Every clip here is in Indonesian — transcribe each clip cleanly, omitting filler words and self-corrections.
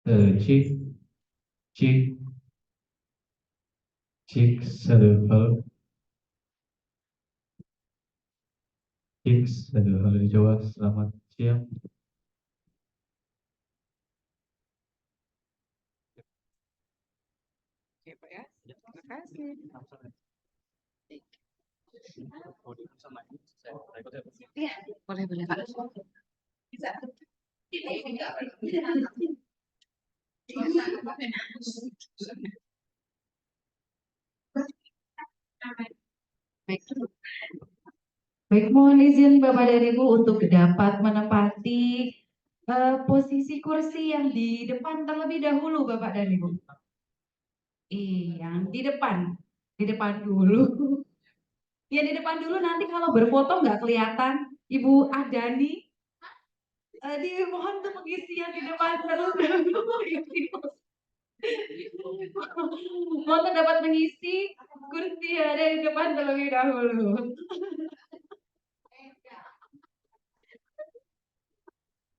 cik, cik, cik, satu hal, cik, satu hal di Jawa. Selamat siang. Oke, Pak ya. Terima kasih. Iya, boleh boleh Pak. Bisa. Baik. Baik, mohon izin Bapak dan Ibu untuk dapat menempati posisi kursi yang di depan terlebih dahulu, Bapak dan Ibu. Yang di depan dulu. Ya di depan dulu, nanti kalau berfoto nggak kelihatan. Ibu Adani, dimohon untuk mengisi yang di depan terlebih dahulu. Mohon dapat mengisi kursi yang ada di depan terlebih dahulu.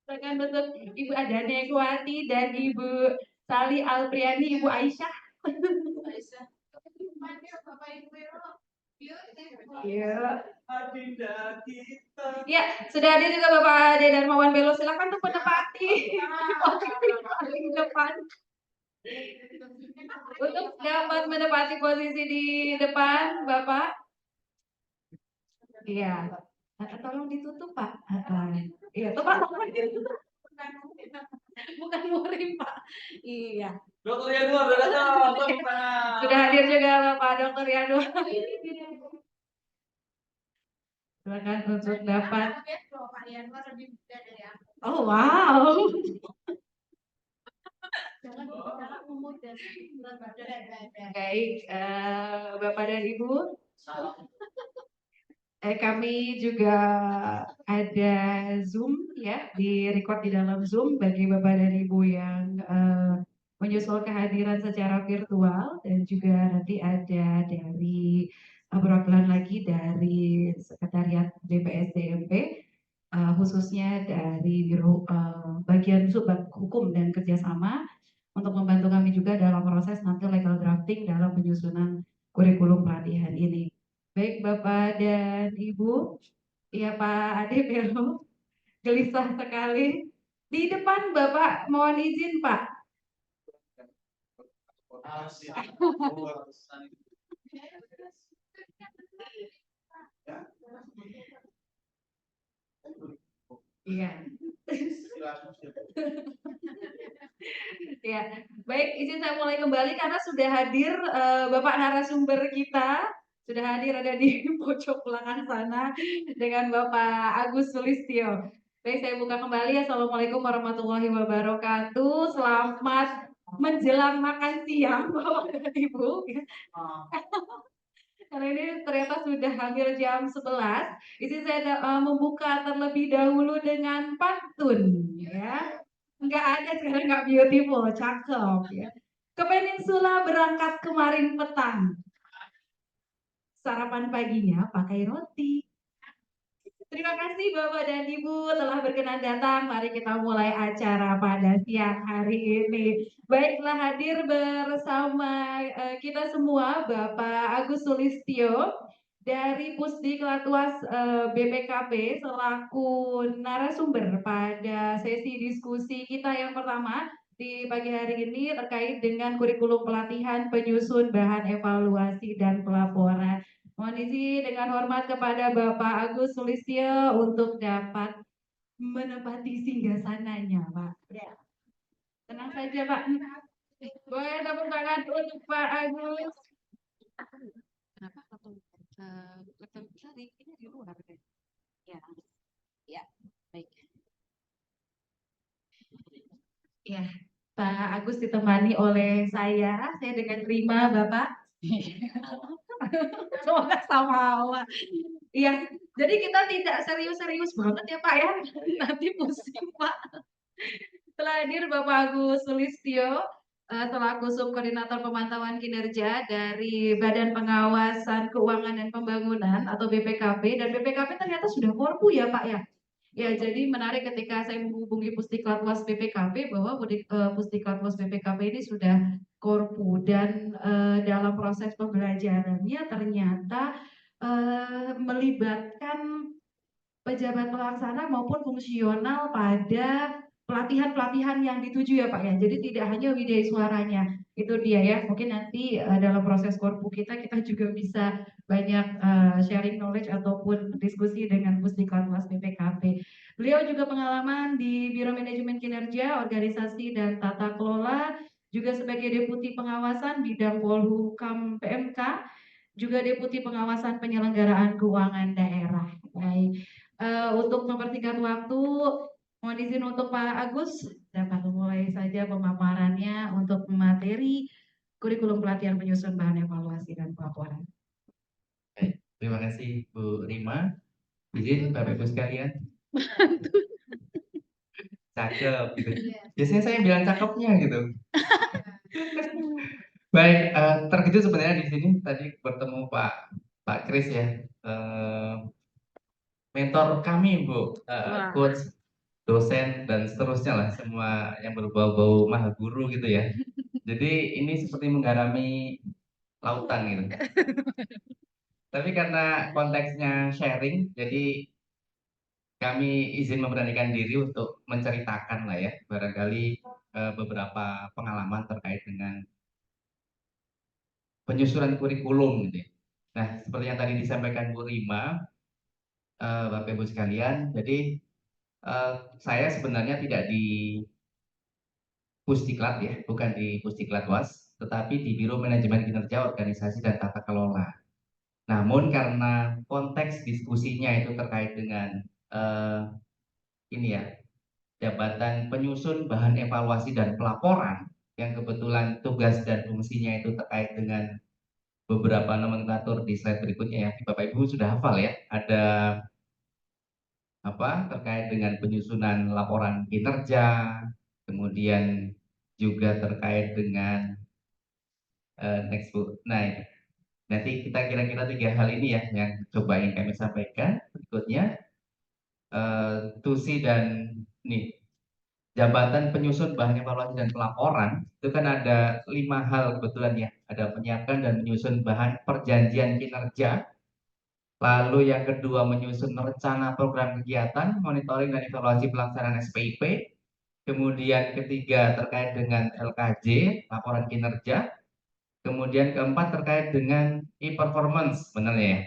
Silakan untuk Ibu Adani Ekuati dan Ibu Sali Alpriani, Ibu Aisyah. Iya. Ya, sudah hadir juga Bapak Ade dan Mawan Belo. Silakan untuk menempati paling depan. Untuk dapat menempati posisi di depan, Bapak. Iya. Tolong ditutup, Pak. Iya, tuh Pak. Bukan murim, Pak. Iya. Dokter Yanuar sudah datang. Sudah hadir juga Bapak Dokter Yanuar. Silakan untuk dapat. Oh wow. Baik, Bapak dan Ibu. Kami juga ada Zoom ya, di record di dalam Zoom bagi Bapak dan Ibu yang menyusul kehadiran secara virtual, dan juga nanti ada dari perwakilan lagi dari Sekretariat BPSDMP, khususnya dari Biro Bagian Subbag Hukum dan Kerjasama, untuk membantu kami juga dalam proses nanti legal drafting dalam penyusunan kurikulum pelatihan ini. Baik Bapak dan Ibu, ya Pak Ade Belo, gelisah sekali. Di depan Bapak, mohon izin Pak. Iya. Ya, baik, izin saya mulai kembali karena sudah hadir Bapak narasumber kita, sudah hadir ada di pojok belakang sana dengan Bapak Agus Sulistyo. Baik, saya buka kembali. Assalamualaikum warahmatullahi wabarakatuh. Selamat menjelang makan siang Bapak dan Ibu. Karena ini ternyata sudah hampir jam 11. Izin saya membuka terlebih dahulu dengan pantun ya. Enggak ada sekarang, nggak beautiful, cakep ya. Ke Peninsula berangkat kemarin petang. Sarapan paginya pakai roti. Terima kasih Bapak dan Ibu telah berkenan datang. Mari kita mulai acara pada siang hari ini. Baiklah, hadir bersama kita semua Bapak Agus Sulistyo dari Pusdik Latuas BPKP selaku narasumber pada sesi diskusi kita yang pertama di pagi hari ini terkait dengan kurikulum pelatihan penyusun bahan evaluasi dan pelaporan. Mohon izin dengan hormat kepada Bapak Agus Sulistyo untuk dapat menempati singgasananya, Pak. Ya. Tenang saja, Pak. Boleh tepuk tangan untuk Pak Agus. Kenapa laptop tadi ini di luar? Ya, ya, baik. Ya, Pak Agus ditemani oleh saya dengan terima Bapak. Semoga sama. Iya, jadi kita tidak serius-serius banget ya Pak ya, nanti pusing Pak. Telah hadir Bapak Agus Sulistyo selaku Subkoordinator Pemantauan Kinerja dari Badan Pengawasan Keuangan dan Pembangunan atau BPKP, dan BPKP ternyata sudah korpu ya Pak ya. Ya, jadi menarik ketika saya menghubungi Pusdiklatwas BPKP bahwa Pusdiklatwas BPKP ini sudah korpu dan dalam proses pembelajarannya ternyata melibatkan pejabat pelaksana maupun fungsional pada pelatihan-pelatihan yang dituju ya Pak ya. Jadi tidak hanya widya suaranya. Itu dia ya. Mungkin nanti dalam proses korpu kita juga bisa banyak sharing knowledge ataupun diskusi dengan Pusdiklat Kelas BPKP. Beliau juga pengalaman di Biro Manajemen Kinerja, Organisasi dan Tata Kelola, juga sebagai Deputi Pengawasan Bidang Polhukam PMK, juga Deputi Pengawasan Penyelenggaraan Keuangan Daerah. Baik. Untuk mempersingkat waktu, mohon izin untuk Pak Agus dapat memulai saja pemaparannya untuk materi kurikulum pelatihan penyusun bahan evaluasi dan pelaporan. Baik, terima kasih Bu Rima. Izin Bapak Ibu sekalian, cakep gitu. Biasanya saya bilang cakepnya gitu. Baik, terkejut sebenarnya di sini tadi bertemu Pak Kris ya, mentor kami Bu, coach, dosen dan seterusnya lah, semua yang berbau-bau maha guru gitu ya. Jadi ini seperti menggarami lautan gitu. Tapi karena konteksnya sharing, jadi kami izin memberanikan diri untuk menceritakan lah ya, barangkali beberapa pengalaman terkait dengan penyusunan kurikulum gitu ya. Nah, seperti yang tadi disampaikan Bu Rima, Bapak Ibu sekalian, jadi saya sebenarnya tidak di Pusdiklat ya, bukan di Pusdiklatwas, tetapi di Biro Manajemen Kinerja Organisasi dan Tata Kelola. Namun karena konteks diskusinya itu terkait dengan eh, ini ya, jabatan penyusun bahan evaluasi dan pelaporan, yang kebetulan tugas dan fungsinya itu terkait dengan beberapa nomenklatur di slide berikutnya ya. Bapak Ibu sudah hafal ya, ada apa terkait dengan penyusunan laporan kinerja, kemudian juga terkait dengan next Bu. Nah, nanti kita kira-kira tiga hal ini ya yang coba ingin kami sampaikan berikutnya. Tusi dan nih jabatan penyusun bahan evaluasi dan pelaporan itu kan ada lima hal kebetulan ya. Ada menyiapkan dan menyusun bahan perjanjian kinerja. Lalu yang kedua menyusun rencana program kegiatan, monitoring dan evaluasi pelaksanaan SPIP. Kemudian ketiga terkait dengan LKJ, laporan kinerja. Kemudian keempat terkait dengan e-performance, benar ya.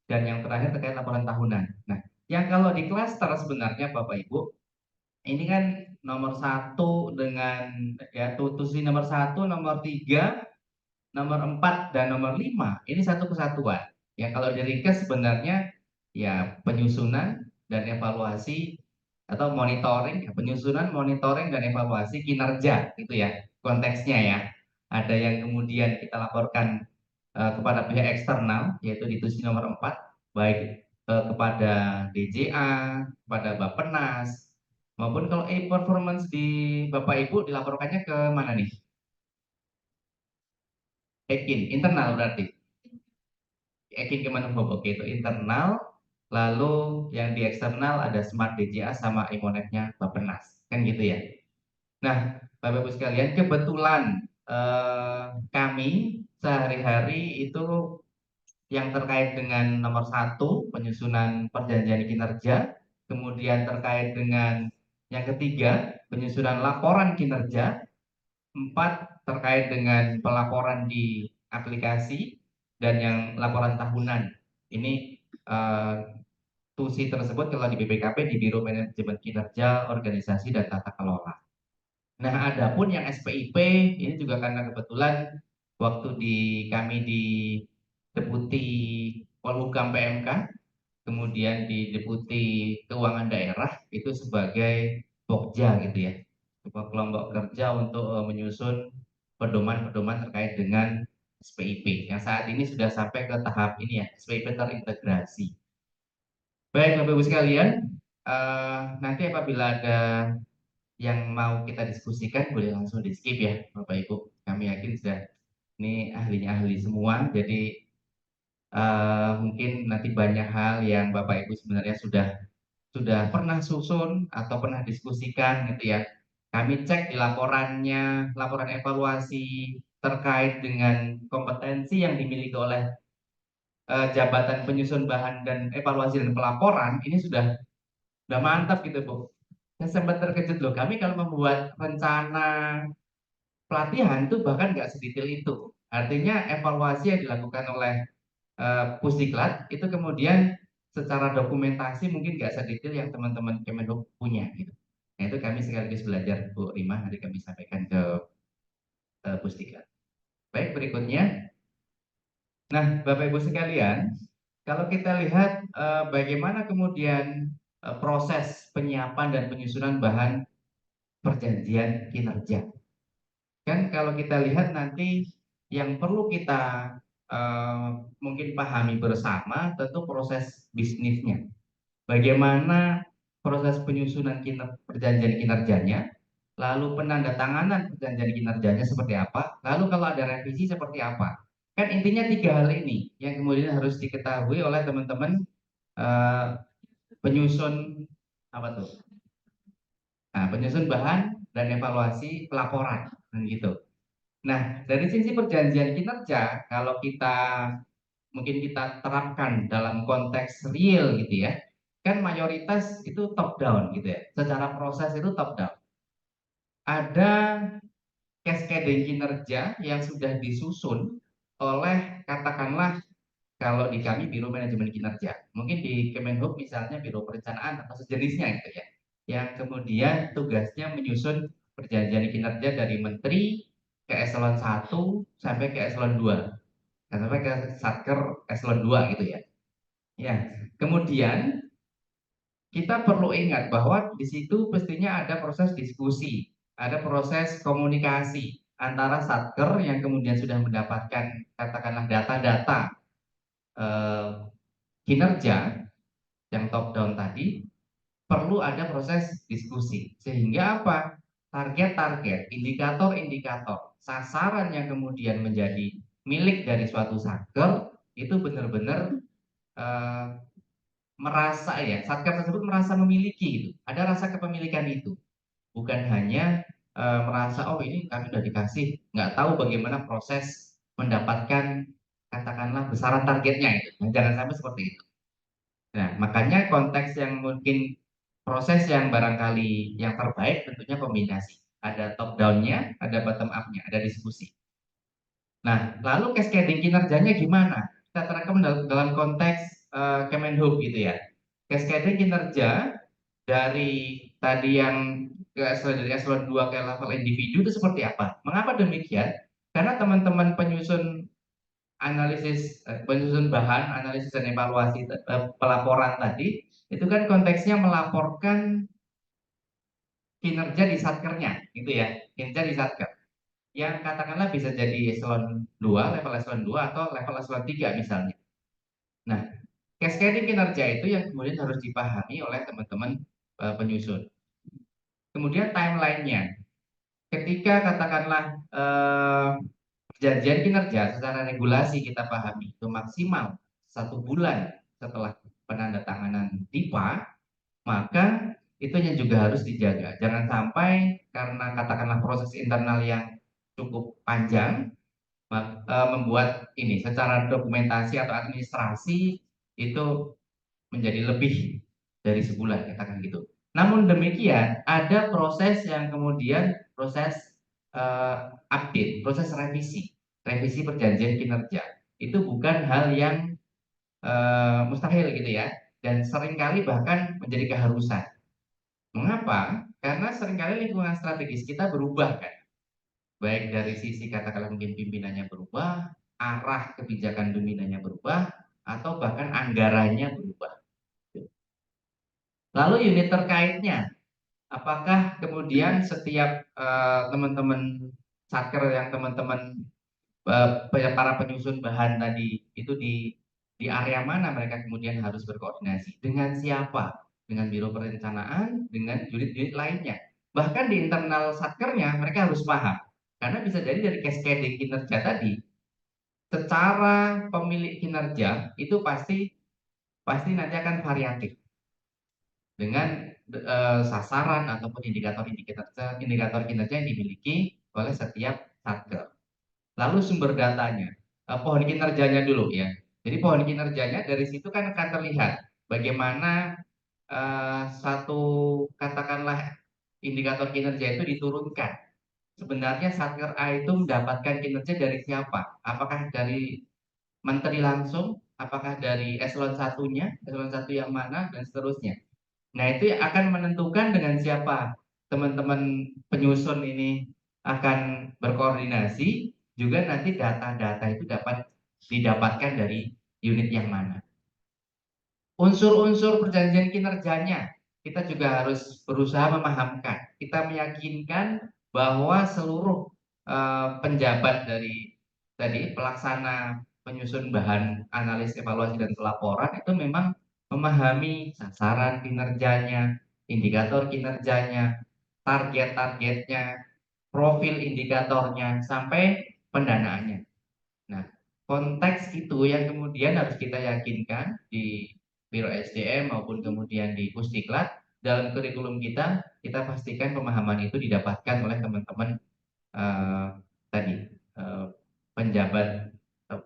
Dan yang terakhir terkait laporan tahunan. Nah, yang kalau di klaster sebenarnya Bapak Ibu, ini kan nomor satu dengan ya tutusi nomor satu, nomor tiga, nomor 4 dan nomor 5 ini satu kesatuan. Ya kalau diringkas sebenarnya ya penyusunan dan evaluasi atau monitoring, ya, penyusunan, monitoring dan evaluasi kinerja itu ya konteksnya ya. Ada yang kemudian kita laporkan kepada pihak eksternal yaitu di tusi nomor 4 baik kepada DJA, kepada Bappenas maupun kalau e-performance di Bapak Ibu dilaporkannya ke mana nih? Ekin, internal berarti. Ekin Kemenhub, oke itu internal. Lalu yang di eksternal ada Smart DJA sama Imonetnya Bappenas, kan gitu ya. Nah, Bapak Ibu sekalian, kebetulan kami sehari-hari itu yang terkait dengan nomor satu penyusunan perjanjian kinerja, kemudian terkait dengan yang ketiga penyusunan laporan kinerja, empat terkait dengan pelaporan di aplikasi dan yang laporan tahunan. Ini eh, tusi tersebut kalau di BPKP di Biro Manajemen Kinerja Organisasi dan Tata Kelola. Nah, adapun yang SPIP ini juga karena kebetulan waktu di kami di Deputi Polhukam PMK, kemudian di Deputi Keuangan Daerah itu sebagai Pokja gitu ya, sebuah kelompok kerja untuk menyusun pedoman-pedoman terkait dengan SPIP yang saat ini sudah sampai ke tahap ini ya, SPIP terintegrasi. Baik Bapak Ibu sekalian, nanti apabila ada yang mau kita diskusikan boleh langsung di skip ya Bapak Ibu. Kami yakin sudah ini ahlinya ahli semua, jadi mungkin nanti banyak hal yang Bapak Ibu sebenarnya sudah sudah pernah susun atau pernah diskusikan gitu ya. Kami cek di laporannya, laporan evaluasi terkait dengan kompetensi yang dimiliki oleh jabatan penyusun bahan dan evaluasi dan pelaporan ini sudah mantap gitu Bu. Saya sempat terkejut loh, kami kalau membuat rencana pelatihan itu bahkan nggak sedetail itu. Artinya evaluasi yang dilakukan oleh Pusdiklat itu kemudian secara dokumentasi mungkin nggak sedetail yang teman-teman Kemenhub punya gitu. Nah itu kami sekaligus belajar Bu Rima, nanti kami sampaikan ke Pusdiklat. Baik, berikutnya. Nah, Bapak Ibu sekalian, kalau kita lihat bagaimana kemudian proses penyiapan dan penyusunan bahan perjanjian kinerja. Kan kalau kita lihat nanti yang perlu kita mungkin pahami bersama tentu proses bisnisnya. Bagaimana proses penyusunan perjanjian kinerjanya, lalu penandatanganan perjanjian kinerjanya seperti apa, lalu kalau ada revisi seperti apa. Kan intinya tiga hal ini yang kemudian harus diketahui oleh teman-teman eh, penyusun apa tuh? Nah, penyusun bahan dan evaluasi pelaporan, dan gitu. Nah, dari sisi perjanjian kinerja, kalau kita mungkin kita terapkan dalam konteks real gitu ya, kan mayoritas itu top down gitu ya. Secara proses itu top down. Ada cascading kinerja yang sudah disusun oleh katakanlah kalau di kami Biro Manajemen Kinerja, mungkin di Kemenhub misalnya Biro Perencanaan atau sejenisnya gitu ya, yang kemudian tugasnya menyusun perjanjian kinerja dari menteri ke eselon 1 sampai ke eselon 2, sampai ke Satker eselon 2 gitu ya. Ya, kemudian kita perlu ingat bahwa di situ pastinya ada proses diskusi, ada proses komunikasi antara Satker yang kemudian sudah mendapatkan katakanlah data-data eh, kinerja yang top down tadi, perlu ada proses diskusi sehingga apa, target-target, indikator-indikator, sasaran yang kemudian menjadi milik dari suatu satker itu benar-benar eh, merasa ya, satker tersebut merasa memiliki itu, ada rasa kepemilikan itu, bukan hanya merasa oh ini kami sudah dikasih, nggak tahu bagaimana proses mendapatkan katakanlah besaran targetnya itu. Nah, jangan sampai seperti itu. Nah, makanya konteks yang mungkin proses yang barangkali yang terbaik tentunya kombinasi. Ada top down-nya, ada bottom up-nya, ada diskusi. Nah, lalu cascading kinerjanya gimana? Kita terekam dalam konteks Kemenhub gitu ya. Cascading kinerja dari tadi yang dari eselon 2 ke level individu itu seperti apa? Mengapa demikian? Karena teman-teman penyusun penyusun bahan, analisis dan evaluasi pelaporan tadi, itu kan konteksnya melaporkan kinerja di satkernya, gitu ya, kinerja di satker. Yang katakanlah bisa jadi eselon 2, level eselon 2 atau level eselon 3 misalnya. Nah, cascading kinerja itu yang kemudian harus dipahami oleh teman-teman penyusun. Kemudian timelinenya, ketika katakanlah perjanjian kinerja secara regulasi kita pahami itu maksimal 1 bulan setelah penandatanganan DIPA, maka itu yang juga harus dijaga. Jangan sampai karena katakanlah proses internal yang cukup panjang membuat ini secara dokumentasi atau administrasi itu menjadi lebih dari sebulan, katakan gitu. Namun demikian, ada proses yang kemudian proses update, proses revisi, revisi perjanjian kinerja. Itu bukan hal yang mustahil gitu ya, dan seringkali bahkan menjadi keharusan. Mengapa? Karena seringkali lingkungan strategis kita berubah kan, baik dari sisi katakanlah mungkin pimpinannya berubah, arah kebijakan dominannya berubah, atau bahkan anggarannya berubah. Lalu unit terkaitnya, apakah kemudian setiap teman-teman satker yang teman-teman para penyusun bahan tadi itu di area mana mereka kemudian harus berkoordinasi dengan siapa, dengan biro perencanaan, dengan unit-unit lainnya, bahkan di internal satkernya mereka harus paham karena bisa jadi dari cascading kinerja tadi secara pemilik kinerja itu pasti pasti nanti akan variatif. dengan sasaran ataupun indikator kinerja yang dimiliki oleh setiap satker. Lalu sumber datanya, pohon kinerjanya dulu ya. Jadi pohon kinerjanya dari situ kan akan terlihat bagaimana satu katakanlah indikator kinerja itu diturunkan. Sebenarnya Satker A itu mendapatkan kinerja dari siapa? Apakah dari menteri langsung? Apakah dari eselon satu yang mana, dan seterusnya. Nah, itu yang akan menentukan dengan siapa teman-teman penyusun ini akan berkoordinasi, juga nanti data-data itu dapat didapatkan dari unit yang mana. Unsur-unsur perjanjian kinerjanya, kita juga harus berusaha memahamkan. Kita meyakinkan bahwa seluruh penjabat dari tadi pelaksana penyusun bahan analis evaluasi dan pelaporan itu memang memahami sasaran kinerjanya, indikator kinerjanya, target-targetnya, profil indikatornya, sampai pendanaannya. Nah, konteks itu yang kemudian harus kita yakinkan di Biro SDM maupun kemudian di Pusdiklat. Dalam kurikulum kita pastikan pemahaman itu didapatkan oleh teman-teman eh, tadi eh, penjabat eh,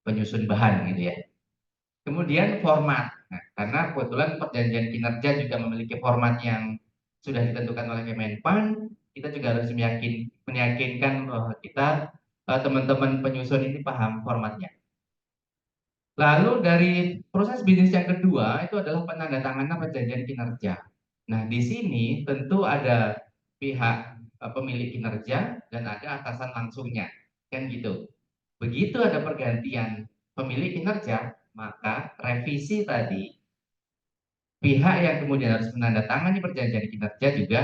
penyusun bahan gitu ya. Kemudian format. Nah, karena kebetulan perjanjian kinerja juga memiliki format yang sudah ditentukan oleh Kemenpan, kita juga harus meyakinkan bahwa kita teman-teman penyusun ini paham formatnya. Lalu dari proses bisnis yang kedua itu adalah penandatanganan perjanjian kinerja. Nah, di sini tentu ada pihak pemilik kinerja dan ada atasan langsungnya, kan gitu. Begitu ada pergantian pemilik kinerja, maka revisi tadi pihak yang kemudian harus menandatangani perjanjian kinerja juga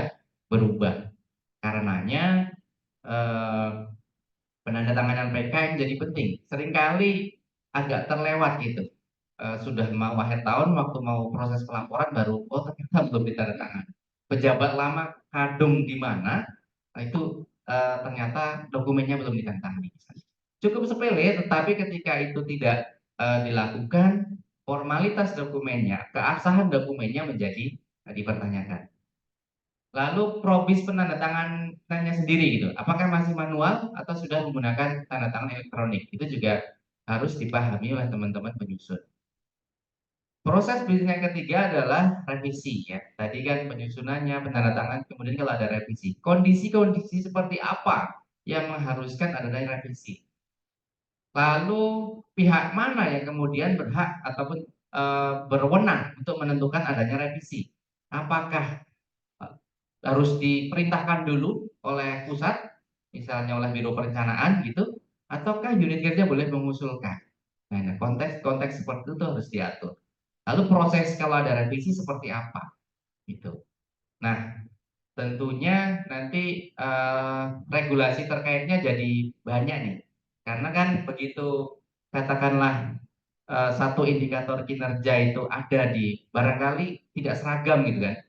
berubah. Karenanya eh, penandatanganan PK menjadi penting. Seringkali agak terlewat gitu. Sudah mau akhir tahun, waktu mau proses pelaporan baru, oh ternyata belum ditandatangani. Pejabat lama kadung di mana, nah itu ternyata dokumennya belum ditandatangani. Cukup sepele, tetapi ketika itu tidak dilakukan, formalitas dokumennya, keabsahan dokumennya menjadi dipertanyakan. Lalu probis penandatanganannya sendiri gitu. Apakah masih manual atau sudah menggunakan tanda tangan elektronik? Itu juga harus dipahami oleh teman-teman penyusun. Proses bisnis yang ketiga adalah revisi ya. Tadi kan penyusunannya, penandatangan, kemudian kalau ada revisi. Kondisi-kondisi seperti apa yang mengharuskan adanya revisi? Lalu pihak mana yang kemudian berhak ataupun berwenang untuk menentukan adanya revisi? Apakah harus diperintahkan dulu oleh pusat, misalnya oleh Biro Perencanaan gitu, ataukah unit kerja boleh mengusulkan? Nah, konteks-konteks seperti itu tuh harus diatur. Lalu proses kalau ada revisi seperti apa? Gitu. Nah, tentunya nanti regulasi terkaitnya jadi banyak nih. Karena kan begitu katakanlah satu indikator kinerja itu ada di barangkali tidak seragam gitu kan.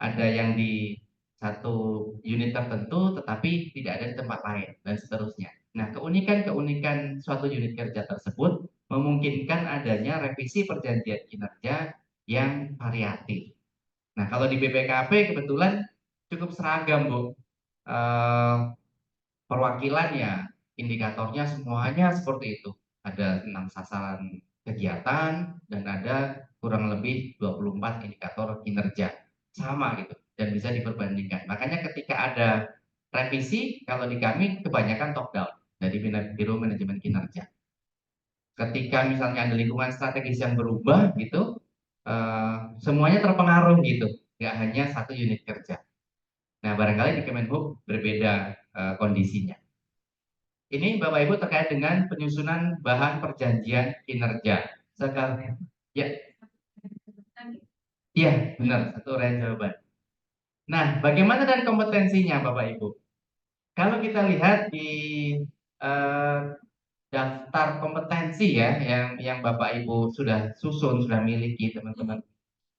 Ada yang di satu unit tertentu tetapi tidak ada di tempat lain dan seterusnya. Nah, keunikan-keunikan suatu unit kerja tersebut memungkinkan adanya revisi perjanjian kinerja yang variatif. Nah, kalau di BPKP kebetulan cukup seragam, Bu. Eh, Perwakilannya, indikatornya semuanya seperti itu. Ada 6 sasaran kegiatan dan ada kurang lebih 24 indikator kinerja. Sama gitu dan bisa diperbandingkan. Makanya ketika ada revisi, kalau di kami kebanyakan top down dari Biro Manajemen Kinerja. Ketika misalnya ada lingkungan strategis yang berubah gitu, semuanya terpengaruh gitu, nggak hanya satu unit kerja. Nah, barangkali di Kemenhub berbeda kondisinya. Ini Bapak Ibu terkait dengan penyusunan bahan perjanjian kinerja. Sekarang, ya, iya benar, satu uraian jawaban. Nah, bagaimana dengan kompetensinya Bapak Ibu? Kalau kita lihat di eh, daftar kompetensi ya, yang Bapak Ibu sudah susun, sudah miliki, teman-teman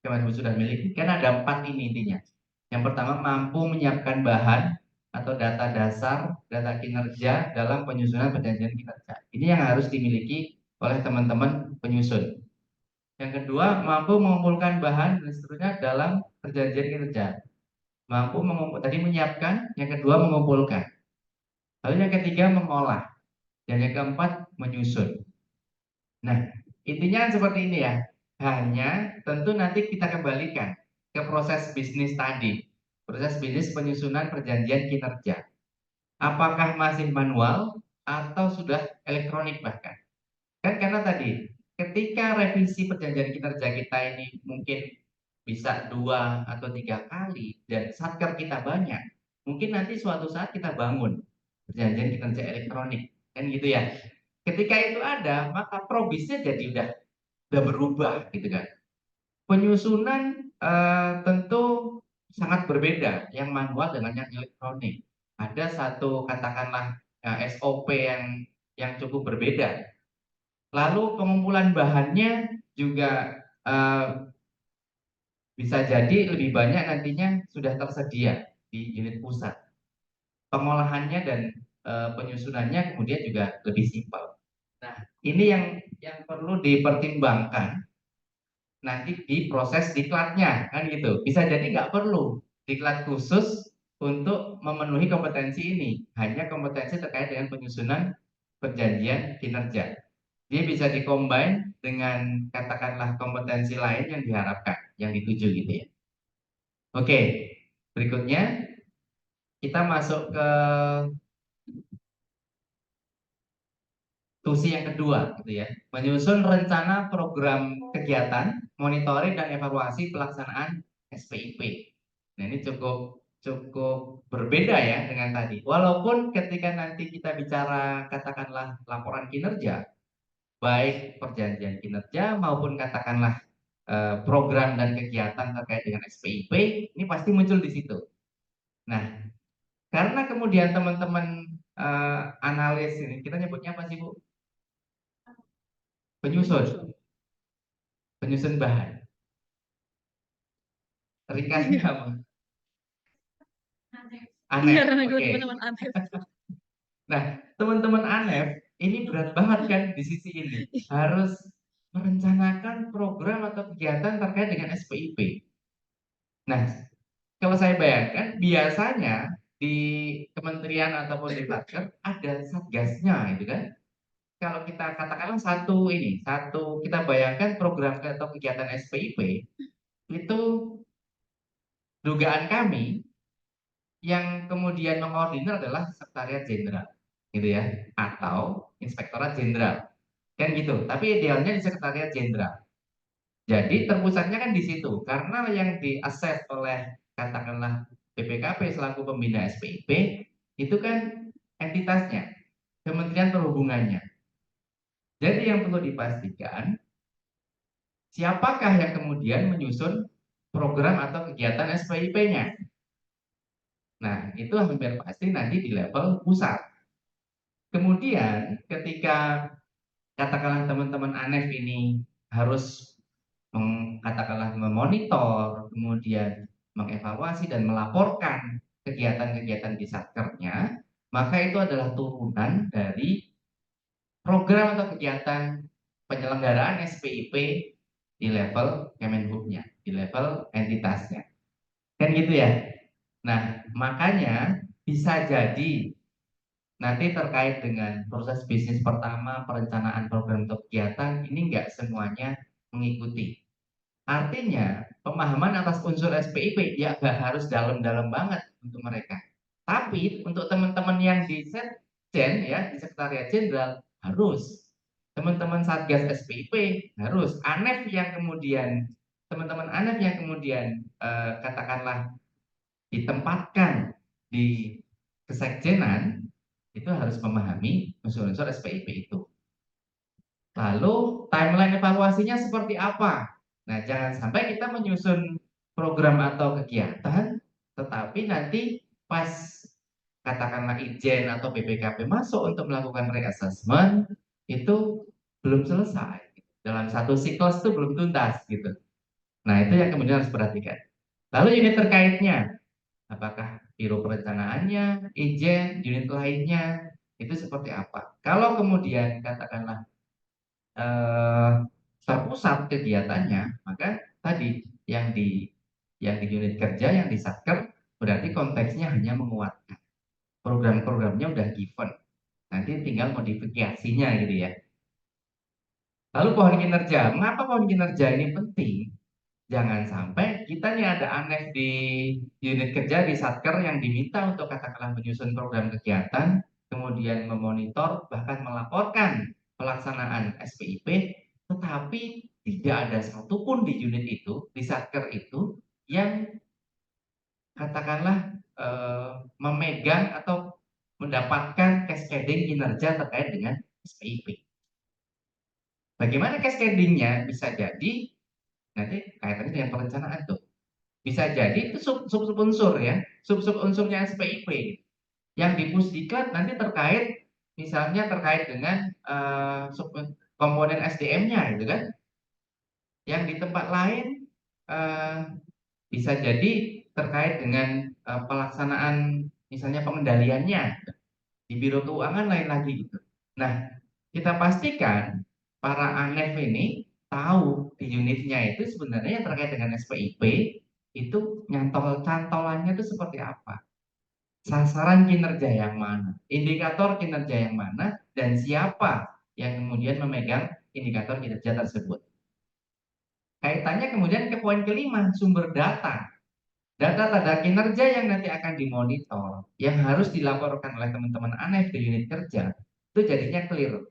Kemenhub sudah miliki, kan ada 4 ini intinya. Yang pertama, mampu menyiapkan bahan atau data dasar, data kinerja dalam penyusunan perjanjian kinerja. Ini yang harus dimiliki oleh teman-teman penyusun. Yang kedua, mampu mengumpulkan bahan dan seterusnya dalam perjanjian kinerja. Mampu tadi menyiapkan, yang kedua mengumpulkan. Lalu yang ketiga mengolah, dan yang keempat menyusun. Nah, intinya kan seperti ini ya. Hanya tentu nanti kita kembalikan ke proses bisnis tadi. Proses bisnis penyusunan perjanjian kinerja. Apakah masih manual atau sudah elektronik bahkan? Kan karena tadi, ketika revisi perjanjian kinerja kita ini mungkin bisa 2 atau 3 kali dan satker kita banyak, mungkin nanti suatu saat kita bangun perjanjian kinerja elektronik, kan gitu ya. Ketika itu ada, maka probisnya jadi udah berubah gitu kan. Penyusunan tentu sangat berbeda yang manual dengan yang elektronik. Ada satu katakanlah SOP yang cukup berbeda. Lalu pengumpulan bahannya juga bisa jadi lebih banyak nantinya sudah tersedia di unit pusat. Pengolahannya dan penyusunannya kemudian juga lebih simpel. Nah, ini yang perlu dipertimbangkan nanti di proses diklatnya, kan gitu. Bisa jadi nggak perlu diklat khusus untuk memenuhi kompetensi ini, hanya kompetensi terkait dengan penyusunan perjanjian kinerja. Dia bisa dikombin dengan katakanlah kompetensi lain yang diharapkan, yang dituju gitu ya. Oke, berikutnya kita masuk ke tusi yang kedua gitu ya. Menyusun rencana program kegiatan, monitoring dan evaluasi pelaksanaan SPIP. Nah, ini cukup cukup berbeda ya dengan tadi. Walaupun ketika nanti kita bicara katakanlah laporan kinerja, baik perjanjian kinerja maupun katakanlah program dan kegiatan terkait dengan SPIP, ini pasti muncul di situ. Nah, karena kemudian teman-teman analis ini, kita nyebutnya apa sih Bu? Penyusun, penyusun bahan. Ringkasnya apa? Iya, ANEF, oke. teman-teman aneh. Nah, teman-teman ANEF ini berat banget kan di sisi ini. Harus merencanakan program atau kegiatan terkait dengan SPIP. Nah, kalau saya bayangkan, biasanya di kementerian ataupun di Satker ada satgasnya, itu kan. Kalau kita katakanlah satu kita bayangkan program atau kegiatan SPIP itu dugaan kami yang kemudian mengordinir adalah Sekretariat Jenderal, gitu ya, atau Inspektorat Jenderal, kan gitu. Tapi idealnya di Sekretariat Jenderal. Jadi terpusatnya kan di situ, karena yang diakses oleh katakanlah BPKP selaku pembina SPIP itu kan entitasnya, Kementerian Perhubungannya. Jadi yang perlu dipastikan siapakah yang kemudian menyusun program atau kegiatan SPIP-nya. Nah, itu hampir pasti nanti di level pusat. Kemudian ketika katakanlah teman-teman ANEF ini harus katakanlah memonitor, kemudian mengevaluasi dan melaporkan kegiatan-kegiatan di satkernya, maka itu adalah turunan dari program atau kegiatan penyelenggaraan SPIP di level Kemenhub-nya, di level entitasnya. Kan gitu ya. Nah, makanya bisa jadi nanti terkait dengan proses bisnis pertama, perencanaan program atau kegiatan, ini enggak semuanya mengikuti. Artinya, pemahaman atas unsur SPIP ya nggak harus dalam-dalam banget untuk mereka. Tapi untuk teman-teman yang di Setjen ya, di Sekretariat Jenderal harus. Teman-teman Satgas SPIP harus. ANEF yang kemudian teman-teman ANEF yang kemudian katakanlah ditempatkan di kesekjenan itu harus memahami unsur-unsur SPIP itu. Lalu timeline evaluasinya seperti apa? Nah, jangan sampai kita menyusun program atau kegiatan, tetapi nanti pas katakanlah Ijen atau BPKP masuk untuk melakukan reassessment, itu belum selesai. Dalam satu siklus itu belum tuntas gitu. Nah, itu yang kemudian harus perhatikan. Lalu unit terkaitnya, apakah biro perencanaannya, Ijen, unit lainnya, itu seperti apa? Kalau kemudian katakanlah terpusat kegiatannya, maka tadi yang di unit kerja, yang di satker, berarti konteksnya hanya menguatkan. Program-programnya udah given. Nanti tinggal modifikasinya gitu ya. Lalu pohon kinerja. Mengapa pohon kinerja ini penting? Jangan sampai kita nih ada aneh di unit kerja di satker yang diminta untuk katakanlah menyusun program kegiatan, kemudian memonitor, bahkan melaporkan pelaksanaan SPIP, tetapi tidak ada satupun di unit itu, di satker itu, yang katakanlah memegang atau mendapatkan cascading kinerja terkait dengan SPIP. Bagaimana cascadingnya? Bisa jadi nanti kaitannya dengan perencanaan tuh. Bisa jadi itu sub unsur ya, sub unsurnya SPIP yang di pusdiklat nanti terkait, misalnya terkait dengan komponen SDM-nya gitu kan. Yang di tempat lain eh, bisa jadi terkait dengan pelaksanaan misalnya pengendaliannya di Biro Keuangan lain lagi gitu. Nah, kita pastikan para ANEF ini tahu di unitnya itu sebenarnya yang terkait dengan SPIP itu cantolannya itu seperti apa, sasaran kinerja yang mana, indikator kinerja yang mana, dan siapa yang kemudian memegang indikator kinerja tersebut. Kaitannya kemudian ke poin kelima, sumber data. Data-data kinerja yang nanti akan dimonitor, yang harus dilaporkan oleh teman-teman ANEF di unit kerja, itu jadinya clear.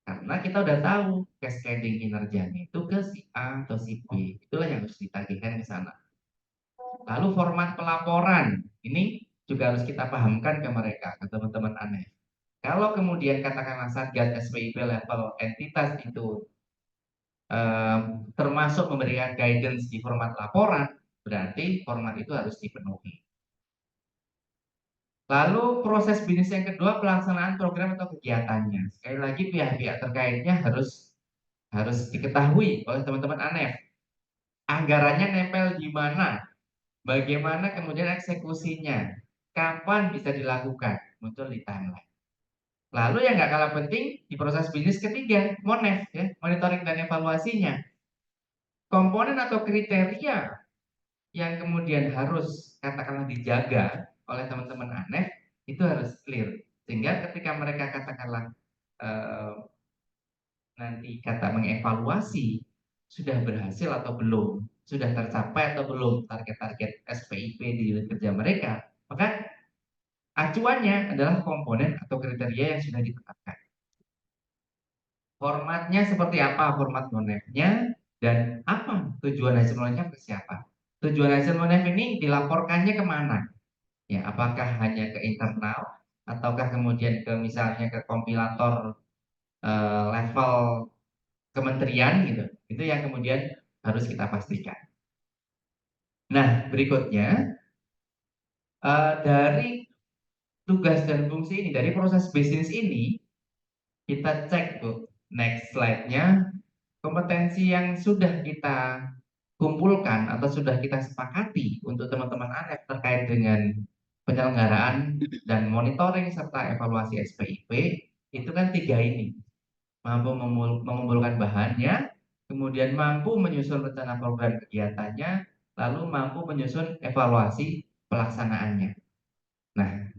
Karena kita udah tahu cascading kinerjanya itu ke si A atau si B. Itulah yang harus ditagihkan ke sana. Lalu format pelaporan, ini juga harus kita pahamkan ke mereka, ke teman-teman ANEF. Kalau kemudian katakanlah Satgas SPIP level entitas itu termasuk memberikan guidance di format laporan, berarti format itu harus dipenuhi. Lalu proses bisnis yang kedua, pelaksanaan program atau kegiatannya. Sekali lagi pihak-pihak terkaitnya harus diketahui oleh teman-teman ANEF. Anggarannya nempel di mana, bagaimana kemudian eksekusinya, kapan bisa dilakukan, muncul di timeline. Lalu yang nggak kalah penting di proses bisnis ketiga, MONEF, ya, monitoring dan evaluasinya. Komponen atau kriteria yang kemudian harus katakanlah dijaga oleh teman-teman ANEF itu harus clear, sehingga ketika mereka katakanlah nanti kata mengevaluasi sudah berhasil atau belum, sudah tercapai atau belum target-target SPIP di unit kerja mereka, maka acuannya adalah komponen atau kriteria yang sudah ditetapkan. Formatnya seperti apa, format monefnya, dan apa tujuan hasil monefnya ke siapa. Tujuan hasil monef ini dilaporkannya kemana? Ya, apakah hanya ke internal, ataukah kemudian ke misalnya ke kompilator level kementerian gitu. Itu yang kemudian harus kita pastikan. Nah, berikutnya dari tugas dan fungsi ini, dari proses bisnis ini, kita cek tuh next slide-nya, kompetensi yang sudah kita kumpulkan atau sudah kita sepakati untuk teman-teman ANEF terkait dengan penyelenggaraan dan monitoring serta evaluasi SPIP, itu kan tiga ini. Mampu mengumpulkan bahannya, kemudian mampu menyusun rencana program kegiatannya, lalu mampu menyusun evaluasi pelaksanaannya. Nah,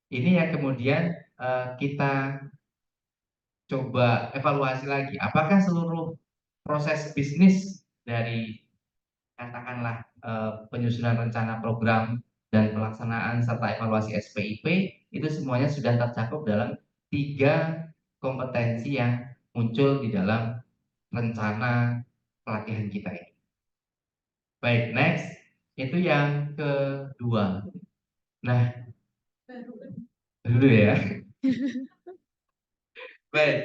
ini yang kemudian kita coba evaluasi lagi. Apakah seluruh proses bisnis dari katakanlah penyusunan rencana program dan pelaksanaan serta evaluasi SPIP itu semuanya sudah tercakup dalam tiga kompetensi yang muncul di dalam rencana pelatihan kita ini. Baik, next itu yang kedua. Nah, dulu ya. Baik,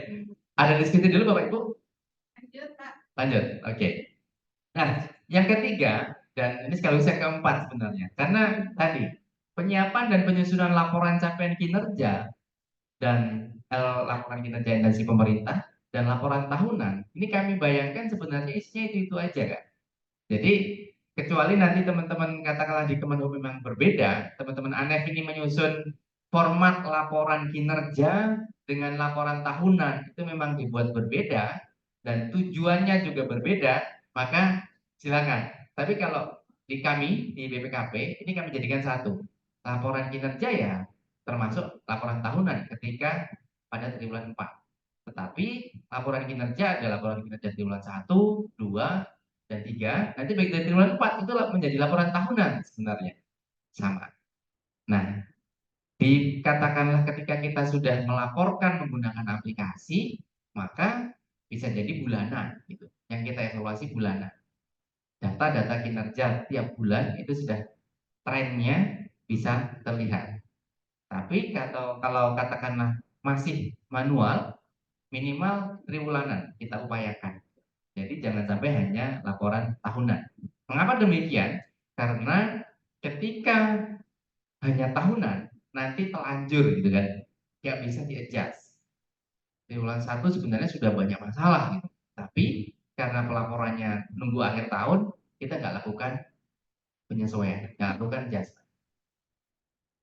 ada diskusi dulu Bapak Ibu? Lanjut, Pak. Lanjut, oke. Nah, yang ketiga, dan ini sekaligus yang keempat sebenarnya, karena tadi penyiapan dan penyusunan laporan capaian kinerja dan laporan kinerja instansi pemerintah dan laporan tahunan, ini kami bayangkan sebenarnya isinya itu aja kan. Jadi kecuali nanti teman-teman katakanlah di Kemenhub memang berbeda, teman-teman ANEF ini menyusun format laporan kinerja dengan laporan tahunan itu memang dibuat berbeda, dan tujuannya juga berbeda, maka silakan. Tapi kalau di kami, di BPKP, ini kami jadikan satu. Laporan kinerja ya, termasuk laporan tahunan ketika pada triwulan 4. Tetapi laporan kinerja ada laporan kinerja triwulan 1, 2, dan 3. Nanti baik dari triwulan 4 itu menjadi laporan tahunan sebenarnya. Sama. Nah, dikatakanlah ketika kita sudah melaporkan menggunakan aplikasi, maka bisa jadi bulanan gitu. Yang kita evaluasi bulanan. Data-data kinerja tiap bulan itu sudah trennya bisa terlihat. Tapi kalau katakanlah masih manual, minimal triwulanan kita upayakan. Jadi jangan sampai hanya laporan tahunan. Mengapa demikian? Karena ketika hanya tahunan, nanti telanjur gitu kan, nggak bisa di-adjust. Triwulan 1 sebenarnya sudah banyak masalah gitu. Tapi karena pelaporannya nunggu akhir tahun, kita nggak lakukan penyesuaian, nggak lakukan adjustment.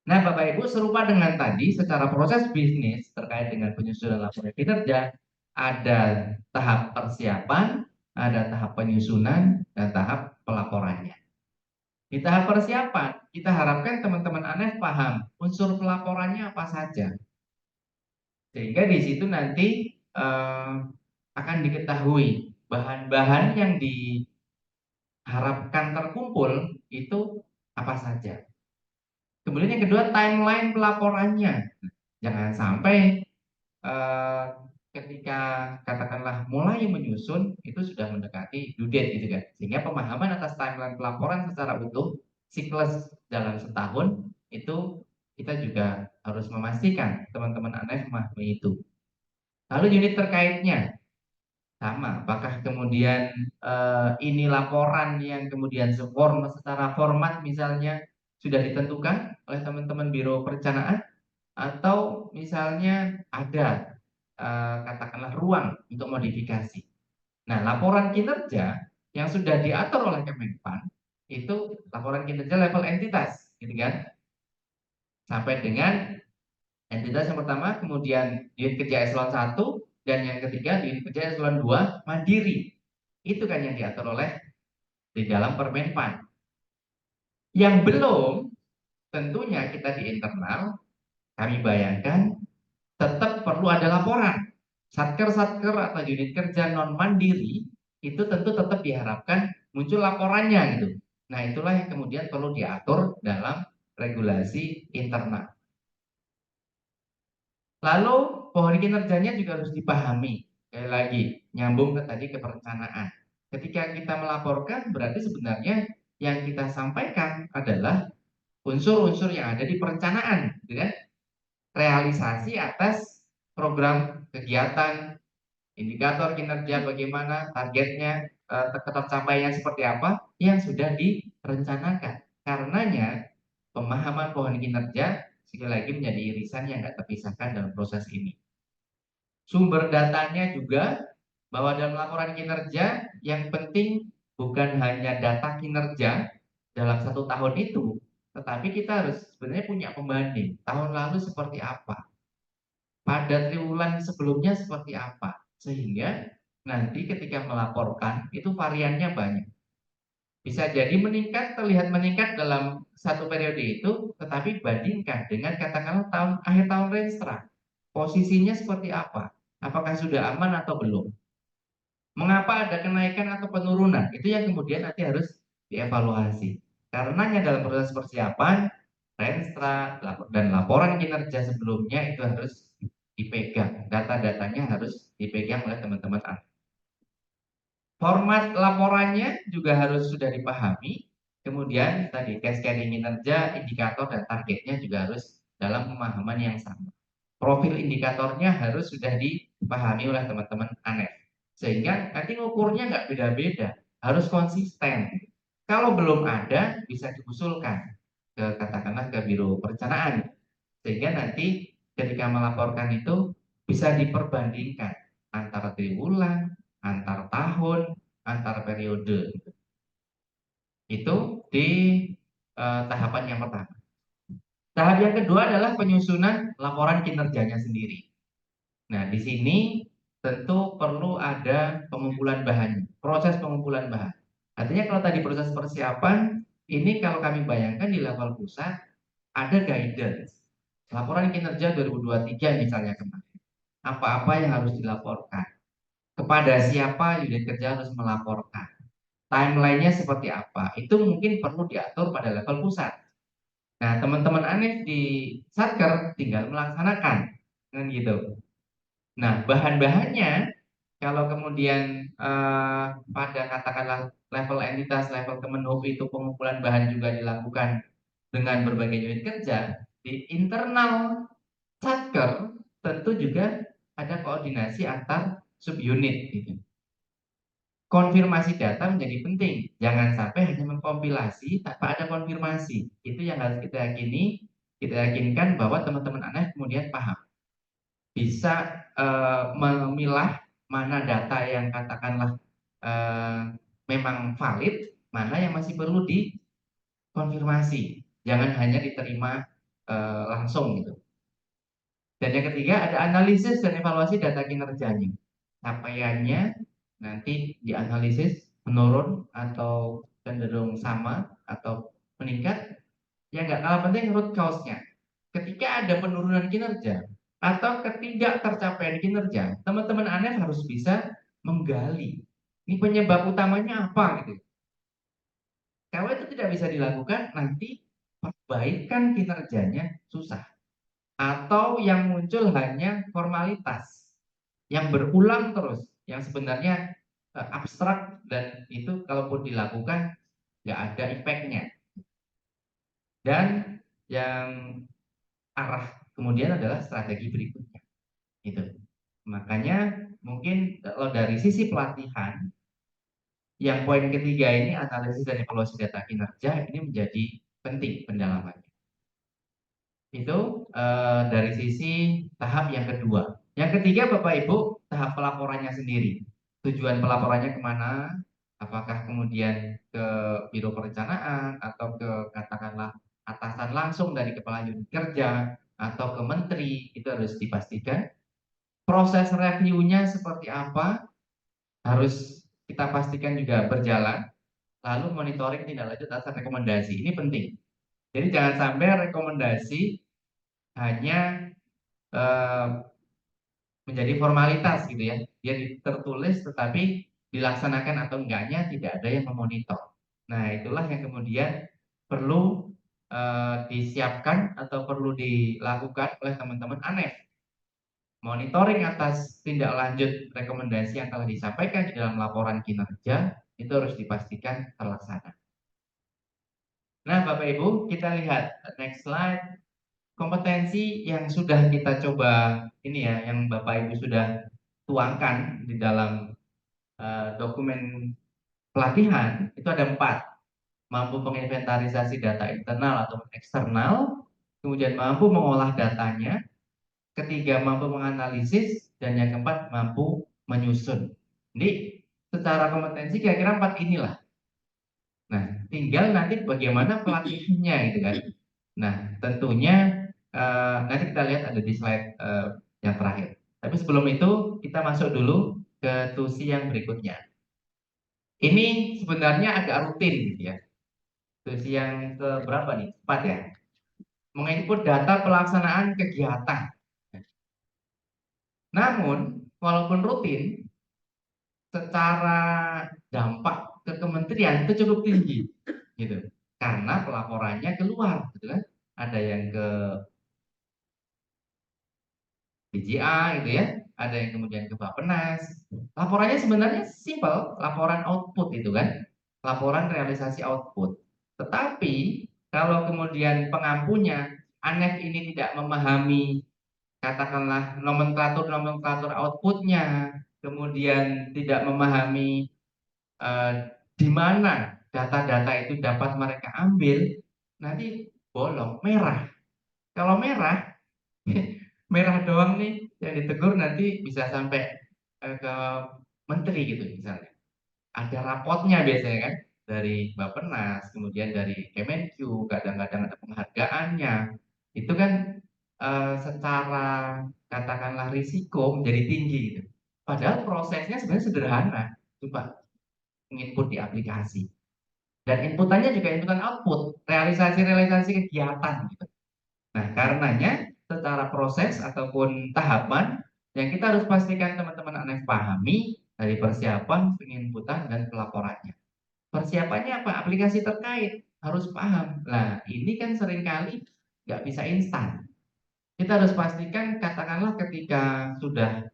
Nah, Bapak Ibu, serupa dengan tadi, secara proses bisnis terkait dengan penyusunan laporan kinerja, ada tahap persiapan, ada tahap penyusunan, dan tahap pelaporannya. Di tahap persiapan, kita harapkan teman-teman ANEF paham unsur pelaporannya apa saja. Sehingga di situ nanti akan diketahui bahan-bahan yang diharapkan terkumpul itu apa saja. Kemudian yang kedua, timeline pelaporannya. Jangan sampai eh, ketika katakanlah mulai menyusun itu sudah mendekati due date gitu kan. Sehingga pemahaman atas timeline pelaporan secara utuh siklus dalam setahun itu kita juga harus memastikan teman-teman ANEF memahami itu. Lalu unit terkaitnya sama, apakah kemudian ini laporan yang kemudian secara format misalnya sudah ditentukan oleh teman-teman Biro Perencanaan atau misalnya ada katakanlah ruang untuk modifikasi. Nah, laporan kinerja yang sudah diatur oleh Kemenpan itu laporan kinerja level entitas, gitu kan? Sampai dengan entitas yang pertama, kemudian unit kerja eselon 1 dan yang ketiga unit kerja eselon 2 mandiri. Itu kan yang diatur oleh di dalam Permenpan. Yang belum, tentunya kita di internal, kami bayangkan tetap perlu ada laporan. Satker-satker atau unit kerja non mandiri itu tentu tetap diharapkan muncul laporannya gitu. Nah, itulah yang kemudian perlu diatur dalam regulasi internal. Lalu pohon kinerjanya juga harus dipahami. Sekali lagi, nyambung ke tadi ke perencanaan. Ketika kita melaporkan, berarti sebenarnya yang kita sampaikan adalah unsur-unsur yang ada di perencanaan, gitu kan? Realisasi atas program kegiatan, indikator kinerja bagaimana, targetnya, tercapainya seperti apa yang sudah direncanakan. Karenanya pemahaman pohon kinerja sekali lagi menjadi irisan yang tidak terpisahkan dalam proses ini. Sumber datanya juga bahwa dalam laporan kinerja yang penting bukan hanya data kinerja dalam satu tahun itu, tetapi kita harus sebenarnya punya pembanding. Tahun lalu seperti apa, pada triwulan sebelumnya seperti apa, sehingga nanti ketika melaporkan itu variannya banyak. Bisa jadi meningkat, terlihat meningkat dalam satu periode itu, tetapi bandingkan dengan katakanlah akhir tahun renstra. Posisinya seperti apa? Apakah sudah aman atau belum? Mengapa ada kenaikan atau penurunan? Itu yang kemudian nanti harus dievaluasi. Karenanya dalam proses persiapan, renstra dan laporan kinerja sebelumnya itu harus dipegang. Data-datanya harus dipegang oleh teman-teman. Format laporannya juga harus sudah dipahami. Kemudian tadi cascading kinerja, indikator dan targetnya juga harus dalam pemahaman yang sama. Profil indikatornya harus sudah dipahami oleh teman-teman ANEF. Sehingga nanti ngukurnya nggak beda-beda, harus konsisten. Kalau belum ada, bisa diusulkan ke katakanlah ke Biro Perencanaan. Sehingga nanti ketika melaporkan itu bisa diperbandingkan antara triwulan, antar tahun, antar periode. Itu di tahapan yang pertama. Tahap yang kedua adalah penyusunan laporan kinerjanya sendiri. Nah, di sini tentu perlu ada pengumpulan bahan, proses pengumpulan bahan. Artinya kalau tadi proses persiapan, ini kalau kami bayangkan di level pusat, ada guidance. Laporan kinerja 2023 misalnya kemarin. Apa-apa yang harus dilaporkan. Kepada siapa unit kerja harus melaporkan. Timeline-nya seperti apa. Itu mungkin perlu diatur pada level pusat. Nah, teman-teman ANEF di Satker tinggal melaksanakan. Kan gitu. Nah, bahan-bahannya kalau kemudian pada katakanlah level entitas, level Kemenhub itu pengumpulan bahan juga dilakukan dengan berbagai unit kerja, di internal Satker tentu juga ada koordinasi antar subunit gitu. Konfirmasi data menjadi penting. Jangan sampai hanya mengkompilasi tanpa ada konfirmasi. Itu yang harus kita yakini, kita yakinkan bahwa teman-teman ANEF kemudian paham. Bisa memilah mana data yang katakanlah eh, memang valid, mana yang masih perlu dikonfirmasi. Jangan hanya diterima langsung gitu. Dan yang ketiga ada analisis dan evaluasi data kinerjanya. Capaiannya nanti dianalisis menurun atau cenderung sama atau meningkat. Yang nggak kalah penting root cause-nya. Ketika ada penurunan kinerja atau ketidaktercapaian kinerja, teman-teman ANEF harus bisa menggali. Ini penyebab utamanya apa gitu. Kalau itu tidak bisa dilakukan, nanti perbaikan kinerjanya susah. Atau yang muncul hanya formalitas yang berulang terus, yang sebenarnya abstrak dan itu kalaupun dilakukan nggak ada efeknya. Dan yang arah kemudian adalah strategi berikutnya. Gitu. Makanya mungkin kalau dari sisi pelatihan, yang poin ketiga ini analisis dan evaluasi data kinerja ini menjadi penting pendalamannya. Itu dari sisi tahap yang kedua. Yang ketiga, Bapak Ibu, tahap pelaporannya sendiri. Tujuan pelaporannya kemana? Apakah kemudian ke Biro Perencanaan atau ke katakanlah atasan langsung dari kepala unit kerja atau ke menteri, itu harus dipastikan. Proses reviewnya seperti apa harus kita pastikan juga berjalan. Lalu monitoring tindak lanjut atas rekomendasi. Ini penting. Jadi jangan sampai rekomendasi hanya eh, menjadi formalitas gitu ya. Dia tertulis tetapi dilaksanakan atau enggaknya tidak ada yang memonitor. Nah, itulah yang kemudian perlu disiapkan atau perlu dilakukan oleh teman-teman ANEF. Monitoring atas tindak lanjut rekomendasi yang telah disampaikan di dalam laporan kinerja itu harus dipastikan terlaksana. Nah, Bapak Ibu, kita lihat next slide. Kompetensi yang sudah kita coba ini ya, yang Bapak Ibu sudah tuangkan di dalam dokumen pelatihan itu ada 4. Mampu menginventarisasi data internal atau eksternal, kemudian mampu mengolah datanya, ketiga mampu menganalisis, dan yang keempat mampu menyusun. Jadi secara kompetensi kira-kira 4 inilah. Nah, tinggal nanti bagaimana pelatihannya gitu kan. Nah, tentunya nanti kita lihat ada di slide yang terakhir. Tapi sebelum itu kita masuk dulu ke tusi yang berikutnya. Ini sebenarnya agak rutin gitu ya. Tusi yang ke berapa nih? 4 ya. Menginput data pelaksanaan kegiatan. Namun, walaupun rutin, secara dampak ke kementerian itu cukup tinggi gitu. Karena pelaporannya keluar gitu kan. Ada yang ke BJA gitu ya, ada yang kemudian ke Bappenas. Laporannya sebenarnya simpel, laporan output itu kan, laporan realisasi output. Tetapi kalau kemudian pengampunya, ANEF ini tidak memahami katakanlah nomenklatur outputnya, kemudian tidak memahami eh, di mana data-data itu dapat mereka ambil, nanti bolong, merah. Kalau merah, merah doang nih yang ditegur nanti bisa sampai ke menteri gitu misalnya. Ada rapotnya biasanya kan dari Bappenas, kemudian dari Kemenq, kadang-kadang ada penghargaannya. Itu kan secara katakanlah risiko menjadi tinggi gitu. Padahal prosesnya sebenarnya sederhana, coba menginput di aplikasi. Dan inputannya juga inputan output, realisasi-realisasi kegiatan gitu. Nah, karenanya secara proses ataupun tahapan yang kita harus pastikan teman-teman ANEF pahami dari persiapan, penginputan, dan pelaporannya. Persiapannya apa? Aplikasi terkait harus paham. Nah, ini kan seringkali nggak bisa instan. Kita harus pastikan, katakanlah ketika sudah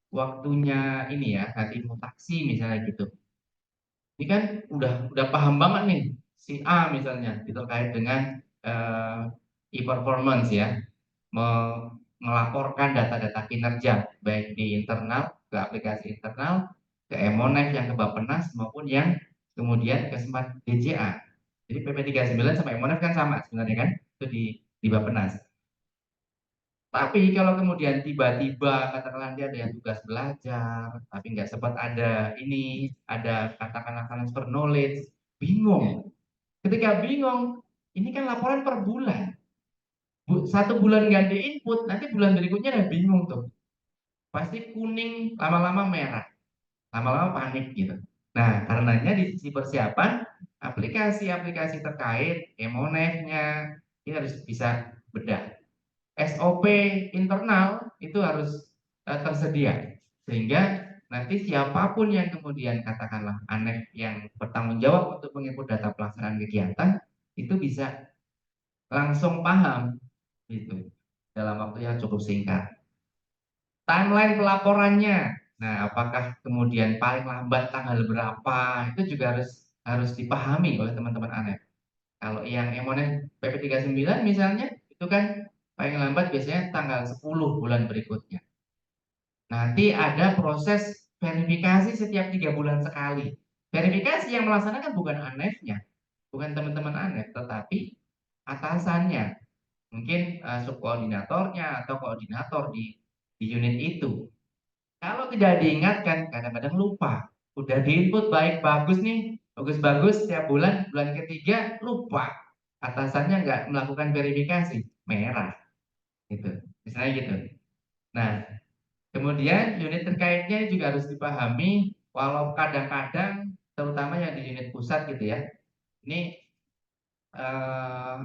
waktunya ini ya, nanti mutaksi misalnya gitu. Ini kan udah paham banget nih si A misalnya terkait dengan e-performance ya, melaporkan data-data kinerja baik di internal ke aplikasi internal, ke Emonef yang ke Bappenas maupun yang kemudian ke Smart DJA. Jadi PP39 sama Emonef kan sama sebenarnya kan, itu di Bappenas. Tapi kalau kemudian tiba-tiba katakanlah dia ada yang tugas belajar, tapi nggak sempat ada ini, ada katakanlah transfer knowledge, bingung. Ketika bingung, ini kan laporan per bulan. Satu bulan ganti input, nanti bulan berikutnya udah bingung tuh. Pasti kuning, lama-lama merah, lama-lama panik gitu. Nah, karenanya di sisi persiapan, aplikasi-aplikasi terkait, Emonef-nya, ini harus bisa bedah. SOP internal itu harus tersedia sehingga nanti siapapun yang kemudian katakanlah ANEF yang bertanggung jawab untuk menginput data pelaksanaan kegiatan itu bisa langsung paham gitu dalam waktu yang cukup singkat. Timeline pelaporannya, nah apakah kemudian paling lambat tanggal berapa itu juga harus dipahami oleh teman-teman ANEF. Kalau yang Emonef PP39 misalnya itu kan paling lambat biasanya tanggal 10 bulan berikutnya. Nanti ada proses verifikasi setiap 3 bulan sekali. Verifikasi yang melaksanakan bukan ANEF-nya, bukan teman-teman ANEF, tetapi atasannya, mungkin subkoordinatornya atau koordinator di unit itu. Kalau tidak diingatkan, kadang-kadang lupa. Udah diinput baik bagus nih, bagus-bagus setiap bulan, bulan ketiga lupa. Atasannya nggak melakukan verifikasi, merah. Gitu. Misalnya gitu. Nah, kemudian unit terkaitnya juga harus dipahami, walau kadang-kadang, terutama yang di unit pusat gitu ya, ini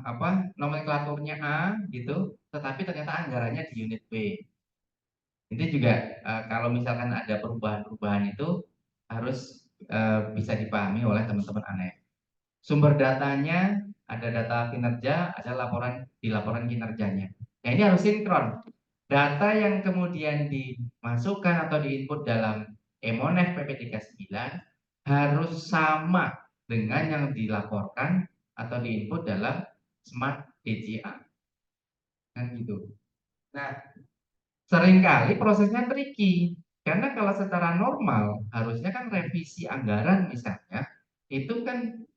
apa nomenklaturnya A gitu, tetapi ternyata anggarannya di unit B. Itu juga kalau misalkan ada perubahan-perubahan itu harus bisa dipahami oleh teman-teman ANEF. Sumber datanya ada data kinerja, ada laporan di laporan kinerjanya. Nah, ini harus sinkron. Data yang kemudian dimasukkan atau diinput dalam Emonef PP39 harus sama dengan yang dilaporkan atau diinput dalam Smart DJA. Kan gitu. Nah, seringkali prosesnya tricky. Karena kalau secara normal, harusnya kan revisi anggaran misalnya, itu kan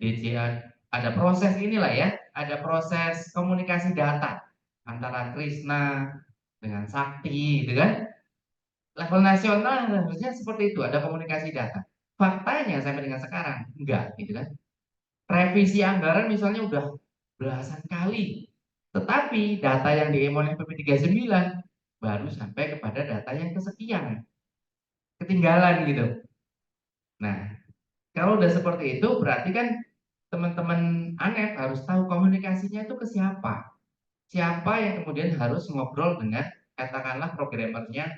DJA, ada proses inilah ya, ada proses komunikasi data antara Krisna dengan Sakti, gitu kan? Level nasional harusnya seperti itu, ada komunikasi data. Faktanya sampai dengan sekarang enggak, gitu kan? Revisi anggaran misalnya udah belasan kali, tetapi data yang di Emon PP39 baru sampai kepada data yang kesekian, ketinggalan gitu. Nah, kalau udah seperti itu berarti kan teman-teman ANEF harus tahu komunikasinya itu ke siapa. Siapa yang kemudian harus ngobrol dengan katakanlah programmernya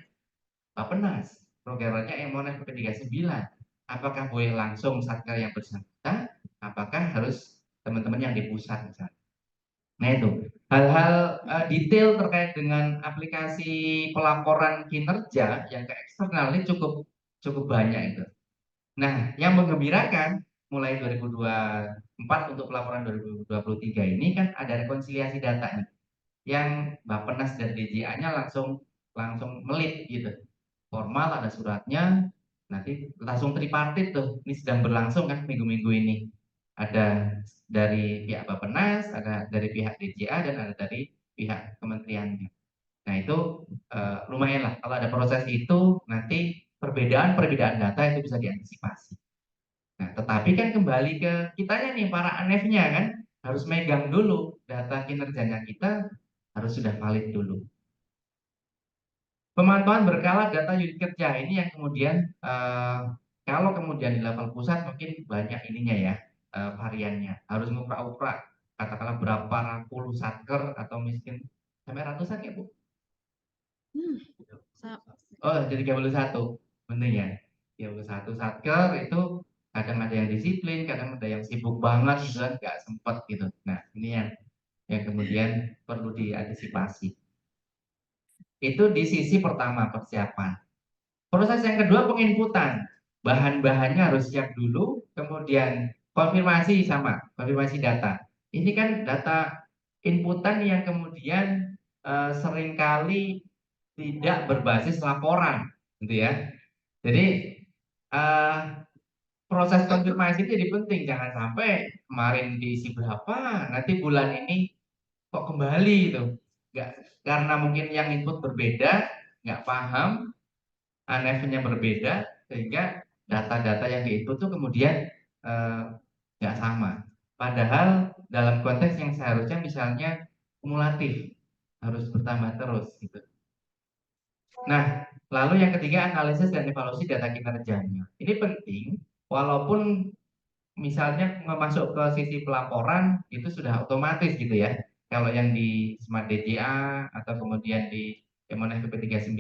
Bappenas, programmernya Emonef PP39. Apakah boleh langsung satker yang bersangkutan? Apakah harus teman-teman yang di pusat misalnya? Nah itu hal-hal detail terkait dengan aplikasi pelaporan kinerja yang ke eksternal ini cukup cukup banyak itu. Nah, yang menggembirakan mulai 2024 untuk pelaporan 2023 ini kan ada rekonsiliasi data nih, yang Bappenas dan DJA-nya langsung langsung melip gitu. Formal ada suratnya, nanti langsung tripartit tuh. Ini sedang berlangsung kan minggu-minggu ini. Ada dari pihak Bappenas, ada dari pihak DJA dan ada dari pihak kementeriannya. Nah itu lumayan lah kalau ada proses itu nanti perbedaan-perbedaan data itu bisa diantisipasi. Nah, tetapi kan kembali ke kitanya nih, para ANEF-nya kan, harus megang dulu data kinerjanya kita harus sudah valid dulu. Pemantauan berkala data unit kerja ini yang kemudian kalau kemudian di level pusat mungkin banyak ininya ya, variannya. Harus nguprak-uprak, katakanlah berapa puluh satker atau miskin sampai ratusan ya Bu? Oh, jadi 31 bener ya. 31 satker itu kadang ada yang disiplin, kadang ada yang sibuk banget gitu kan, nggak sempet gitu. Nah, ini yang kemudian perlu diantisipasi. Itu di sisi pertama persiapan. Proses yang kedua penginputan. Bahan-bahannya harus siap dulu, kemudian konfirmasi sama, konfirmasi data. Ini kan data inputan yang kemudian seringkali tidak berbasis laporan, gitu ya. Jadi eh, proses konfirmasi itu jadi penting. Jangan sampai kemarin diisi berapa, nanti bulan ini kok kembali itu. Nggak, karena mungkin yang input berbeda, nggak paham, ANF-nya berbeda sehingga data-data yang diinput itu kemudian eh, nggak sama. Padahal dalam konteks yang seharusnya misalnya kumulatif harus bertambah terus gitu. Nah, lalu yang ketiga analisis dan evaluasi data kinerjanya. Ini penting walaupun misalnya masuk ke sisi pelaporan itu sudah otomatis gitu ya. Kalau yang di Smart DJA atau kemudian di Kemenek BP39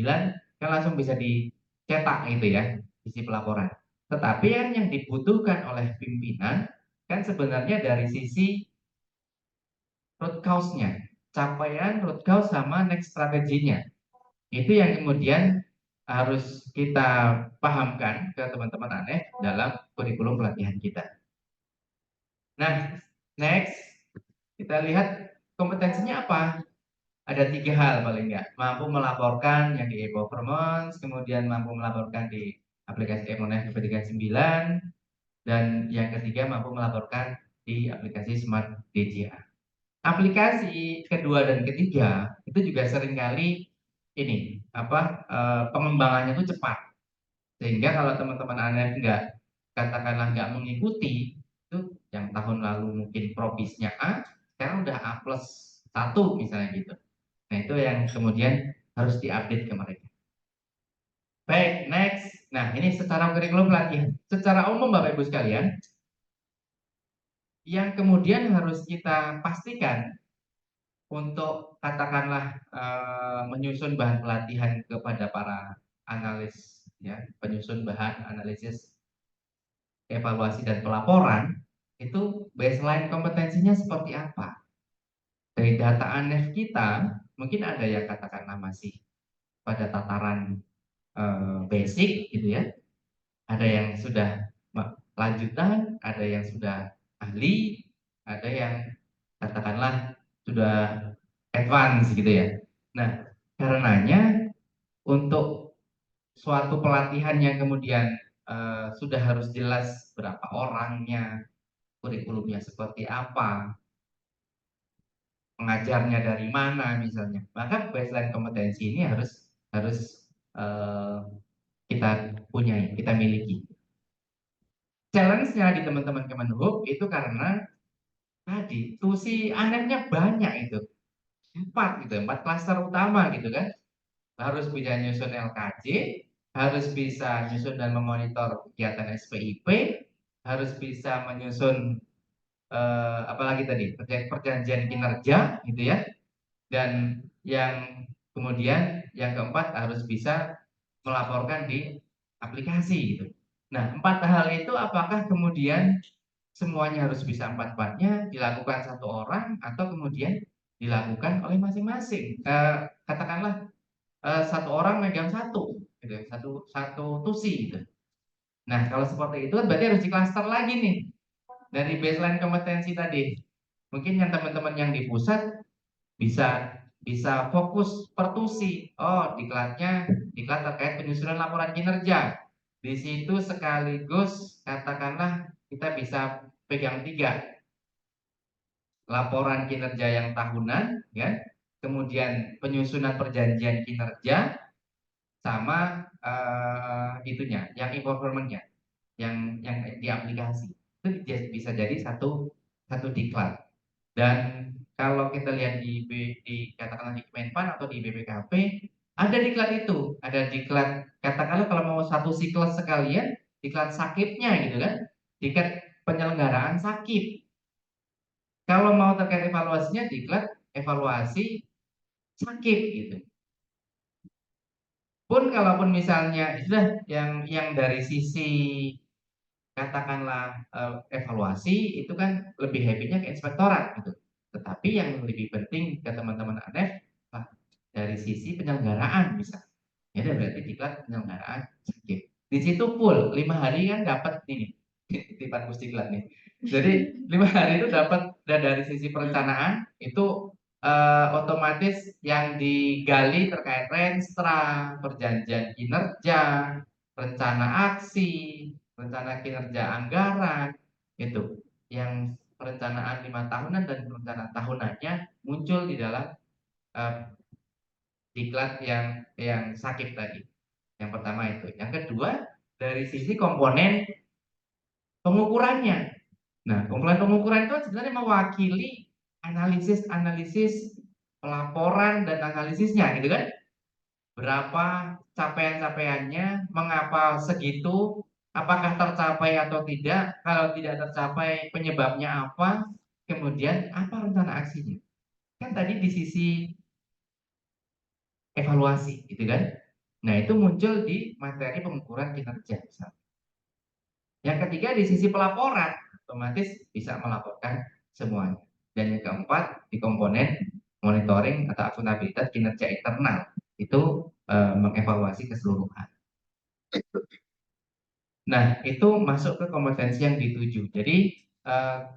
kan langsung bisa dicetak gitu ya sisi pelaporan. Tetapi yang dibutuhkan oleh pimpinan kan sebenarnya dari sisi root cause-nya, capaian root cause sama next strateginya. Itu yang kemudian harus kita pahamkan ke teman-teman ANEF dalam kurikulum pelatihan kita. Nah, next kita lihat kompetensinya apa? Ada 3 hal paling nggak. Mampu melaporkan yang di e-government, kemudian mampu melaporkan di aplikasi e-monef BP39, dan yang ketiga mampu melaporkan di aplikasi Smart DJA. Aplikasi kedua dan ketiga itu juga seringkali ini pengembangannya itu cepat. Sehingga kalau teman-teman ANF nggak katakanlah nggak mengikuti itu yang tahun lalu mungkin provisnya A, sekarang udah A+1 misalnya gitu. Nah itu yang kemudian harus diupdate ke mereka. Baik, next. Nah ini secara kurikulum pelatihan. Secara umum Bapak Ibu sekalian, yang kemudian harus kita pastikan untuk katakanlah menyusun bahan pelatihan kepada para analis, ya, penyusun bahan analisis evaluasi dan pelaporan itu baseline kompetensinya seperti apa. Dari data ANEF kita mungkin ada yang katakanlah masih pada tataran basic gitu ya, ada yang sudah lanjutan, ada yang sudah ahli, ada yang katakanlah sudah advance gitu ya. Nah, karenanya untuk suatu pelatihan yang kemudian sudah harus jelas berapa orangnya, kurikulumnya seperti apa, pengajarnya dari mana misalnya. Maka baseline kompetensi ini harus harus eh, kita punya, kita miliki. Challenge-nya di teman-teman Kemenhub itu karena tadi tusi anehnya banyak itu. 4 gitu, 4 klaster utama gitu kan. Harus bisa nyusun LKJ, harus bisa nyusun dan memonitor kegiatan SPIP, harus bisa menyusun apalagi tadi perjanjian kinerja gitu ya, dan yang kemudian yang keempat harus bisa melaporkan di aplikasi gitu. Nah, 4 hal itu apakah kemudian semuanya harus bisa empat-empatnya dilakukan satu orang atau kemudian dilakukan oleh masing-masing? Katakanlah satu orang megang satu, gitu, satu satu tusi gitu. Nah, kalau seperti itu berarti harus diklaster lagi nih dari baseline kompetensi tadi. Mungkin yang teman-teman yang di pusat bisa bisa fokus per tusi. Oh, diklat terkait penyusunan laporan kinerja. Di situ sekaligus katakanlah kita bisa pegang 3, laporan kinerja yang tahunan, ya, kemudian penyusunan perjanjian kinerja, sama itunya, yang e-government-nya, yang di aplikasi. Itu bisa jadi satu satu diklat. Dan kalau kita lihat di katakanlah di Kemenpan atau di BPKP, Ada diklat itu, ada diklat, katakanlah kalau mau satu siklus sekalian, diklat sakitnya gitu kan, diklat penyelenggaraan sakit. Kalau mau terkait evaluasinya, diklat evaluasi sakit gitu. Pun kalaupun misalnya sudah yang dari sisi katakanlah evaluasi itu kan lebih happy-nya ke inspektorat gitu. Tetapi yang lebih penting ke teman-teman ANEF dari sisi penyelenggaraan misalnya. Ya udah berarti diklat penyelenggaraan sakit. Di situ full 5 hari kan dapat ini titipan pusdiklat nih. Jadi 5 hari itu dapat, dan dari sisi perencanaan itu otomatis yang digali terkait renstra, perjanjian kinerja, rencana aksi, rencana kinerja anggaran, itu yang perencanaan 5 tahunan dan perencanaan tahunannya muncul di dalam eh, diklat yang sakit tadi. Yang pertama itu. Yang kedua, dari sisi komponen pengukurannya. Nah, komponen pengukuran itu sebenarnya mewakili analisis pelaporan dan analisisnya, gitu kan? Berapa capaian-capaiannya, mengapa segitu, apakah tercapai atau tidak, kalau tidak tercapai penyebabnya apa, kemudian apa rencana aksinya. Kan tadi di sisi evaluasi, gitu kan? Nah, itu muncul di materi pengukuran kinerja misalnya. Yang ketiga di sisi pelaporan, otomatis bisa melaporkan semuanya. Dan yang keempat di komponen monitoring atau akuntabilitas kinerja internal, itu mengevaluasi keseluruhan. Nah, itu masuk ke kompetensi yang dituju. Jadi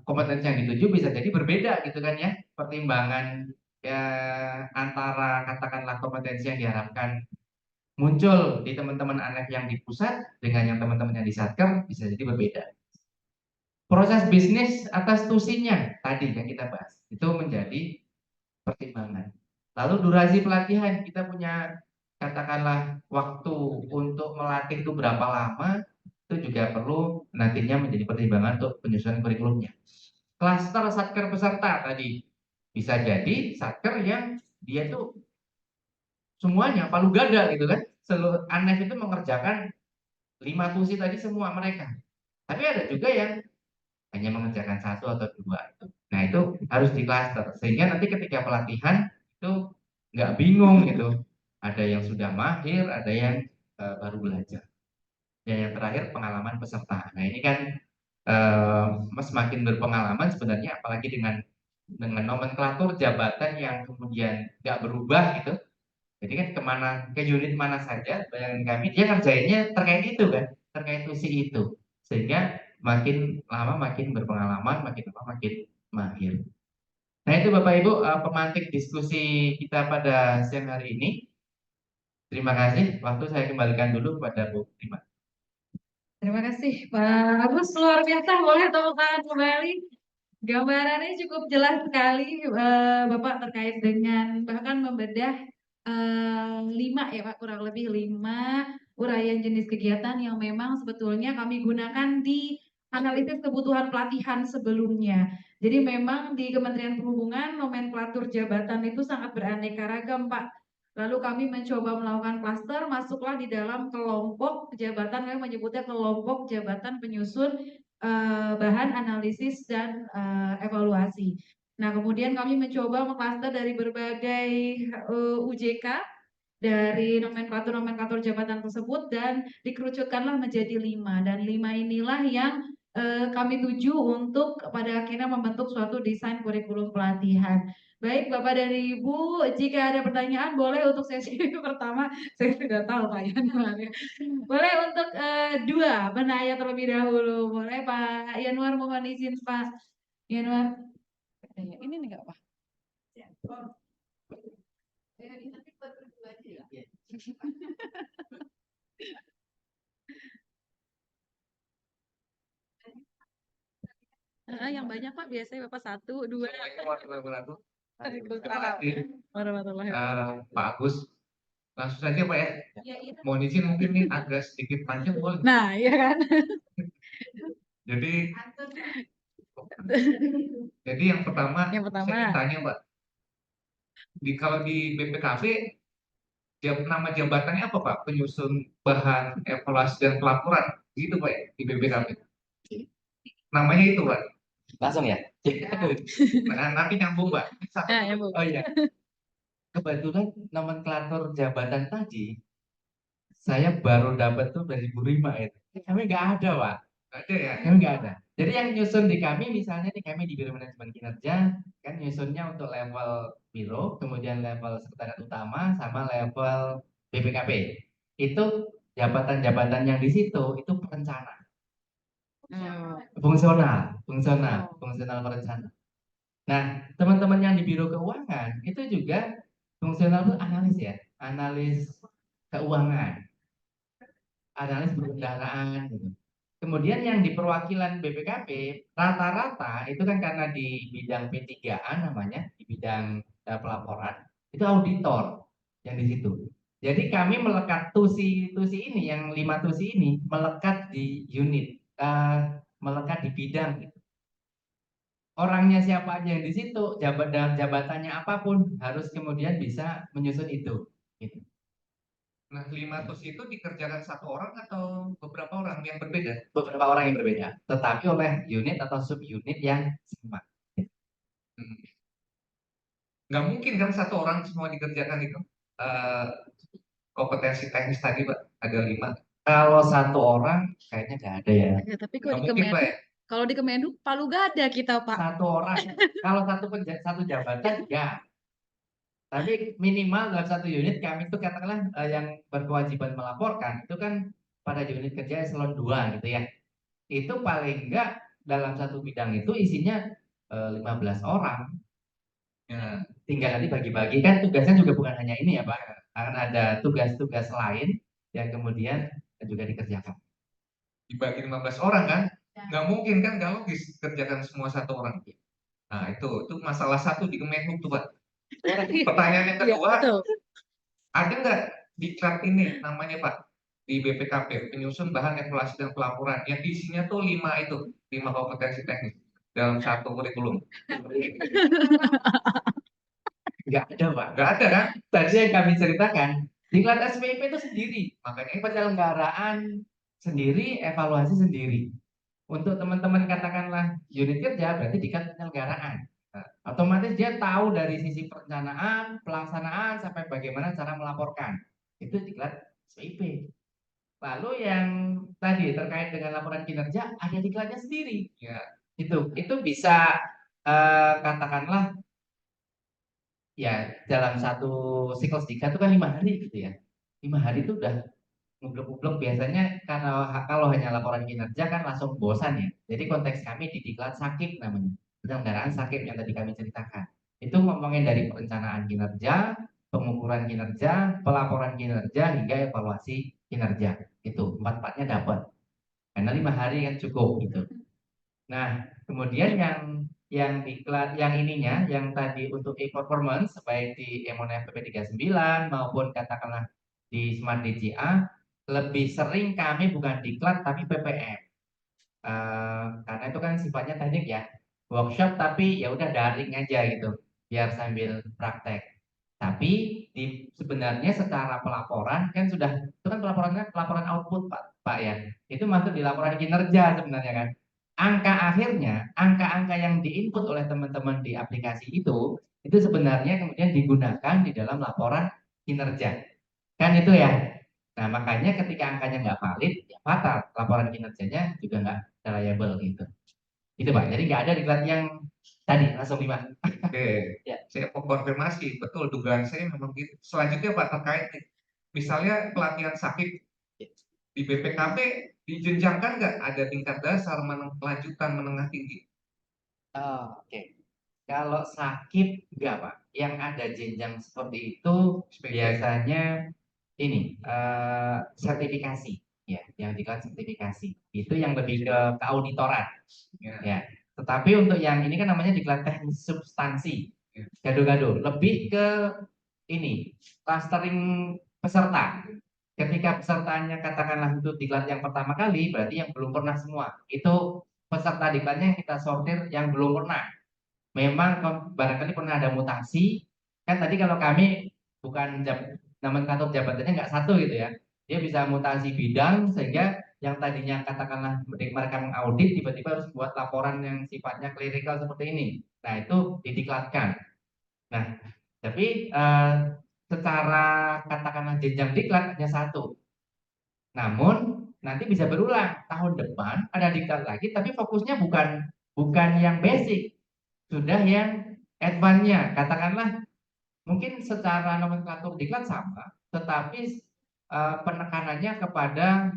kompetensi yang dituju bisa jadi berbeda gitu kan ya, pertimbangan ya, antara katakanlah kompetensi yang diharapkan muncul di teman-teman ANEF yang di pusat dengan yang teman-teman yang di Satker bisa jadi berbeda. Proses bisnis atas tusinya tadi yang kita bahas itu menjadi pertimbangan. Lalu durasi pelatihan, kita punya katakanlah waktu untuk melatih itu berapa lama, itu juga perlu nantinya menjadi pertimbangan untuk penyusunan kurikulumnya. Klaster satker peserta tadi bisa jadi satker yang dia tuh semuanya palu gada gitu kan, seluruh ANEF itu mengerjakan 5 tusi tadi semua mereka. Tapi ada juga yang hanya mengerjakan 1 atau 2 itu. Nah, itu harus di cluster sehingga nanti ketika pelatihan itu nggak bingung gitu. Ada yang sudah mahir, ada yang baru belajar. Dan yang terakhir pengalaman peserta. Nah, ini kan semakin berpengalaman sebenarnya, apalagi dengan nomenklatur jabatan yang kemudian nggak berubah gitu. Jadi kan kemana, ke unit mana saja, bayangan kami dia kerjainnya terkait itu kan, terkait tusi itu, sehingga makin lama makin berpengalaman, makin lama makin mahir. Nah itu Bapak Ibu pemantik diskusi kita pada siang hari ini. Terima kasih. Waktu saya kembalikan dulu kepada Bu Rima. Terima kasih Pak Agus, luar biasa, boleh tepuk tangan kembali. Gambarannya cukup jelas sekali Bapak terkait dengan bahkan membedah 5 ya Pak, kurang lebih 5 uraian jenis kegiatan yang memang sebetulnya kami gunakan di analisis kebutuhan pelatihan sebelumnya. Jadi memang di Kementerian Perhubungan nomenklatur jabatan itu sangat beraneka ragam Pak. Lalu kami mencoba melakukan klaster, masuklah di dalam kelompok jabatan, kami menyebutnya kelompok jabatan penyusun bahan analisis dan evaluasi. Nah, kemudian kami mencoba mengklaster dari berbagai UJK dari nomenklatur-nomenklatur jabatan tersebut dan dikerucutkanlah menjadi 5. Dan 5 inilah yang kami tuju untuk pada akhirnya membentuk suatu desain kurikulum pelatihan. Baik Bapak dan Ibu, jika ada pertanyaan boleh untuk sesi pertama, saya sudah tahu Pak Yanuar ya. Boleh untuk 2 penanya terlebih dahulu. Boleh Pak Yanuar, mohon izin Pak Yanuar. Ini enggak Pak? Yang banyak Pak, biasanya Bapak 1, 2. Warahmatullahi wabarakatuh. Pak Agus, langsung saja Pak ya. Mohon izin mungkin ini agak sedikit panjang boleh. Nah, iya kan? Jadi jadi yang pertama, saya ingin tanya Pak, kalau di BPKB Nama jabatannya apa Pak? Penyusun bahan evaluasi dan pelaporan, gitu Pak ya, di BPKP. Namanya itu Pak. Langsung ya. Nah, nanti nyambung Pak. Oh iya. Kebetulan nomenklatur jabatan tadi saya baru dapat tuh dari Bu Rima itu. Kami nggak ada, Pak. Ada ya. Kami nggak ada. Jadi yang nyusun di kami, misalnya nih kami di Biro Manajemen Kinerja, kan nyusunnya untuk level biro, kemudian level sekretariat utama, sama level BPKP. Itu jabatan-jabatan yang di situ itu perencana, fungsional perencana. Nah, teman-teman yang di Biro Keuangan itu juga fungsional itu analis ya, analis keuangan, analis perbendaharaan gitu. Kemudian yang di perwakilan BPKP rata-rata itu kan karena di bidang P3A namanya, di bidang pelaporan, itu auditor yang di situ. Jadi kami melekat tusi ini, yang 5 tusi ini melekat di unit, melekat di bidang gitu. Orangnya siapa aja yang di situ, dalam jabatannya apapun harus kemudian bisa menyusun itu. Gitu. Nah, 500 itu dikerjakan satu orang atau beberapa orang yang berbeda? Beberapa orang yang berbeda, tetapi oleh unit atau subunit yang sama. Hmm. Nggak mungkin kan satu orang semua dikerjakan itu. Eh, Kompetensi teknis tadi Pak, ada 5. Kalau satu orang kayaknya nggak ada ya. Ya, tapi Nggak mungkin Pak ya. Kalau di Kemenhub Palu Gada kita Pak. Satu orang. Kalau satu jabatan ya. Tapi minimal dalam satu unit kami itu katakanlah yang berkewajiban melaporkan itu kan pada unit kerja eselon 2 gitu ya. Itu paling enggak dalam satu bidang itu isinya 15 orang. Ya, tinggal nanti bagi-bagi kan tugasnya juga bukan hanya ini ya Pak. Akan ada tugas-tugas lain yang kemudian juga dikerjakan. Dibagi 15 orang kan? Nggak mungkin kan, nggak logis kerjakan semua satu orang. Nah, itu masalah satu di Kemenhub tuh Pak. Pertanyaan yang kedua, ada nggak diklat ini namanya Pak di BPKP, penyusun bahan evaluasi dan pelaporan yang isinya tuh 5 itu, 5 kompetensi teknis dalam satu kurikulum? Nggak ada Pak. Nggak ada kan? Tadi yang kami ceritakan, diklat SPIP itu sendiri. Makanya Penyelenggaraan sendiri, evaluasi sendiri. Untuk teman-teman katakanlah unit kerja berarti diklat penyelenggaraan. Nah, otomatis dia tahu dari sisi perencanaan, pelaksanaan sampai bagaimana cara melaporkan. Itu diklat SPIP. Lalu yang tadi terkait dengan laporan kinerja ada diklatnya sendiri. ya, Itu bisa katakanlah ya dalam satu siklus diklat itu kan 5 hari gitu ya. 5 hari itu udah ngublek-ngublek biasanya karena kalau hanya laporan kinerja kan langsung bosan ya. Jadi konteks kami di diklat sakit namanya. Penyelenggaraan sakit yang tadi kami ceritakan. Itu ngomongin dari perencanaan kinerja, pengukuran kinerja, pelaporan kinerja hingga evaluasi kinerja. Itu empat-empatnya dapat. Karena 5 hari kan cukup gitu. Nah, kemudian yang diklat yang ininya yang tadi untuk e-performance baik di Emon FPP 39 maupun katakanlah di Smart DJA lebih sering kami bukan diklat tapi PPM. Karena itu kan sifatnya teknik ya, workshop tapi ya udah daring aja gitu biar sambil praktek. Tapi sebenarnya secara pelaporan kan sudah itu kan pelaporannya pelaporan output Pak ya. Itu masuk di laporan kinerja sebenarnya kan. Angka akhirnya, angka-angka yang diinput oleh teman-teman di aplikasi itu sebenarnya kemudian digunakan di dalam laporan kinerja. Kan itu ya. Nah, makanya ketika angkanya nggak valid, ya fatal. Laporan kinerjanya juga nggak reliable gitu. Itu Pak. Jadi nggak ada diklat yang tadi langsung 5. oke. Ya. Saya konfirmasi, betul dugaan saya memang gitu. Selanjutnya Pak terkait nih, misalnya pelatihan sakit di BPKP dijenjangkan nggak, ada tingkat dasar, lanjutan, menengah, tinggi? Oh, oke. Kalau sakit enggak Pak. Yang ada jenjang seperti itu biasanya ini sertifikasi ya, yang diklat sertifikasi. Itu yang lebih ke keauditoran. Ya. Tetapi untuk yang ini kan namanya diklat teknis substansi. Gado-gado, lebih ke ini clustering peserta. Ketika pesertanya katakanlah itu diklat yang pertama kali, berarti yang belum pernah semua. Itu peserta diklatnya yang kita sortir yang belum pernah. Memang barangkali pernah ada mutasi. Kan tadi kalau kami bukan nomenklatur jabatannya nggak satu gitu ya. Dia bisa mutasi bidang sehingga yang tadinya katakanlah mereka mengaudit tiba-tiba harus buat laporan yang sifatnya klinikal seperti ini. Nah, itu didiklatkan. Nah, tapi secara katakanlah jenjang diklat hanya satu. Namun nanti bisa berulang tahun depan ada diklat lagi, tapi fokusnya bukan yang basic, sudah yang advance-nya. Katakanlah mungkin secara nomenklatur diklat sama, tetapi penekanannya kepada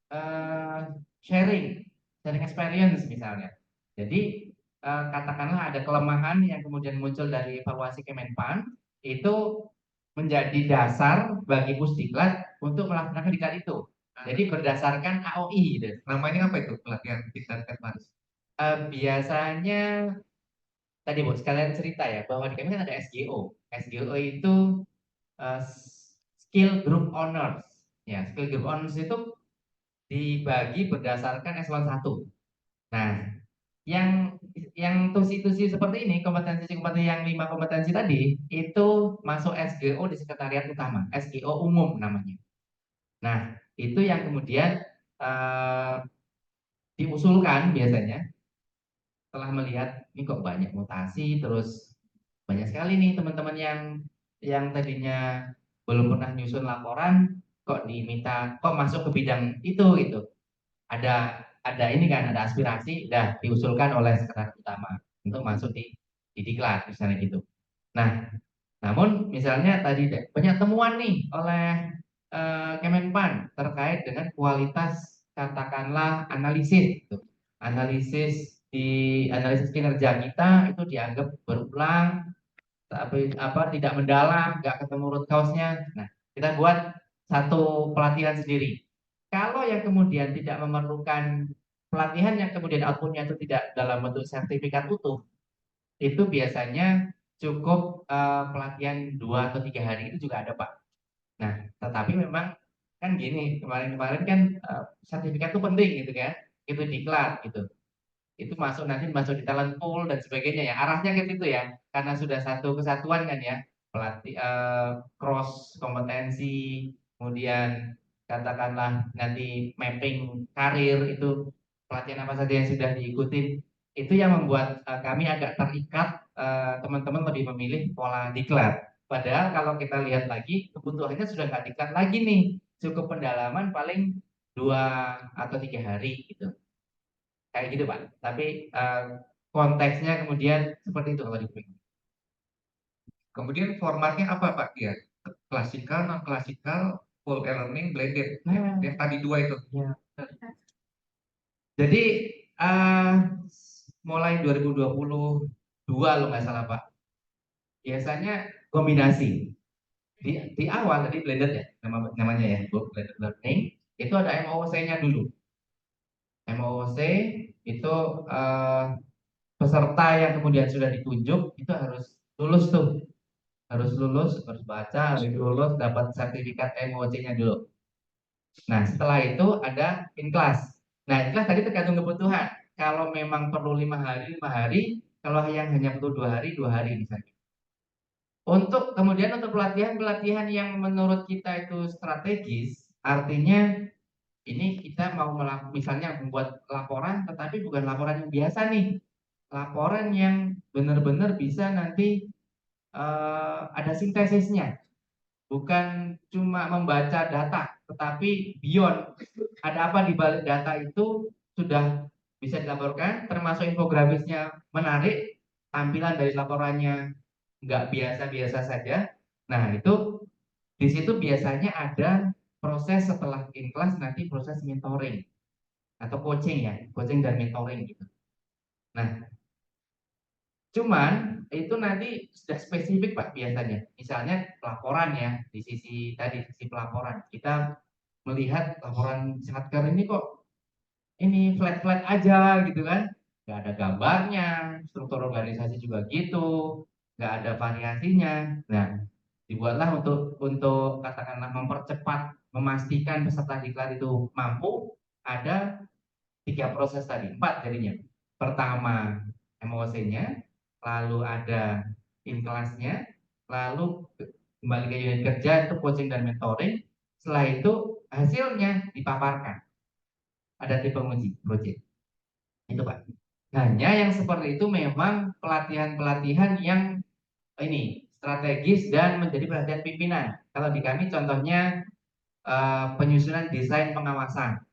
eh, sharing, sharing experience misalnya. Jadi katakanlah ada kelemahan yang kemudian muncul dari evaluasi Kemenpan, itu menjadi dasar bagi Pusdiklat untuk melaksanakan diklat itu. Jadi berdasarkan AOI gitu. Namanya apa itu pelatihan diklat advance? Biasanya tadi Bu sekalian cerita ya bahwa di kami kan ada SGO. SGO itu eh, skill group honors. Ya, skill group honors itu dibagi berdasarkan eselon 1. Nah, yang tusi-tusi seperti ini, kompetensi-kompetensi yang 5 kompetensi tadi, itu masuk SGO di sekretariat utama, SGO umum namanya. Nah, itu yang kemudian eh, diusulkan biasanya setelah melihat ini kok banyak mutasi, terus banyak sekali nih teman-teman yang tadinya belum pernah nyusun laporan, kok diminta, kok masuk ke bidang itu gitu. Ada ini kan, ada aspirasi, dah diusulkan oleh sekretaris utama untuk masuk di diklat misalnya gitu. Nah, namun misalnya tadi banyak temuan nih oleh Kemenpan terkait dengan kualitas katakanlah analisis gitu. Analisis kinerja kita itu dianggap berulang, tapi apa tidak mendalam, nggak ketemu root cause-nya. Nah, kita buat satu pelatihan sendiri. Kalau yang kemudian tidak memerlukan pelatihan yang kemudian outputnya itu tidak dalam bentuk sertifikat utuh, itu biasanya cukup pelatihan 2 atau 3 hari itu juga ada Pak. Nah, tetapi memang kan gini, kemarin-kemarin kan sertifikat itu penting gitu kan, itu diklat gitu. Itu nanti masuk di talent pool dan sebagainya ya. Arahnya ke situ ya, karena sudah satu kesatuan kan ya, pelatih cross kompetensi, kemudian katakanlah nanti mapping karir itu pelatihan apa saja yang sudah diikuti, itu yang membuat kami agak terikat teman-teman lebih memilih pola diklat. Padahal kalau kita lihat lagi kebutuhannya sudah nggak diklat lagi nih, cukup pendalaman paling 2 atau 3 hari gitu kayak gitu Pak. Tapi konteksnya kemudian seperti itu kalau di Kemudian formatnya apa Pak dia? Klasikal, non klasikal, full e-learning, blended. Yang tadi 2 itu. Ya. Jadi eh, mulai 2022 lo nggak salah Pak. Biasanya kombinasi. Di awal tadi blended ya namanya ya, blended learning. Itu ada MOOC-nya dulu. MOOC itu eh, peserta yang kemudian sudah ditunjuk itu harus lulus tuh, harus baca, harus lulus, dapat sertifikat MOOC-nya dulu. Nah, setelah itu ada in-class. Nah, in-class tadi tergantung kebutuhan. Kalau memang perlu 5 hari, 5 hari. Kalau yang hanya perlu 2 hari, 2 hari misalnya. Kemudian untuk pelatihan yang menurut kita itu strategis, artinya ini kita mau misalnya membuat laporan, tetapi bukan laporan yang biasa nih. Laporan yang benar-benar bisa nanti ada sintesisnya, bukan cuma membaca data, tetapi beyond ada apa di balik data itu sudah bisa dilaporkan, termasuk infografisnya menarik, tampilan dari laporannya nggak biasa-biasa saja. Nah itu di situ biasanya ada proses setelah in class nanti proses mentoring atau coaching ya, coaching dan mentoring gitu. Nah cuman itu nanti sudah spesifik Pak biasanya. Misalnya laporan ya di sisi tadi sisi pelaporan kita melihat laporan Satker ini kok ini flat-flat aja gitu kan, nggak ada gambarnya, struktur organisasi juga gitu, nggak ada variasinya. Nah dibuatlah untuk katakanlah mempercepat memastikan peserta diklat itu mampu ada 3 proses tadi, 4 jadinya. Pertama MOC-nya, lalu ada in class-nya, lalu kembali ke unit kerja itu coaching dan mentoring. Setelah itu hasilnya dipaparkan, ada tim penguji project itu Pak. Hanya yang seperti itu memang pelatihan-pelatihan yang ini strategis dan menjadi perhatian pimpinan. Kalau di kami contohnya penyusunan desain pengawasan.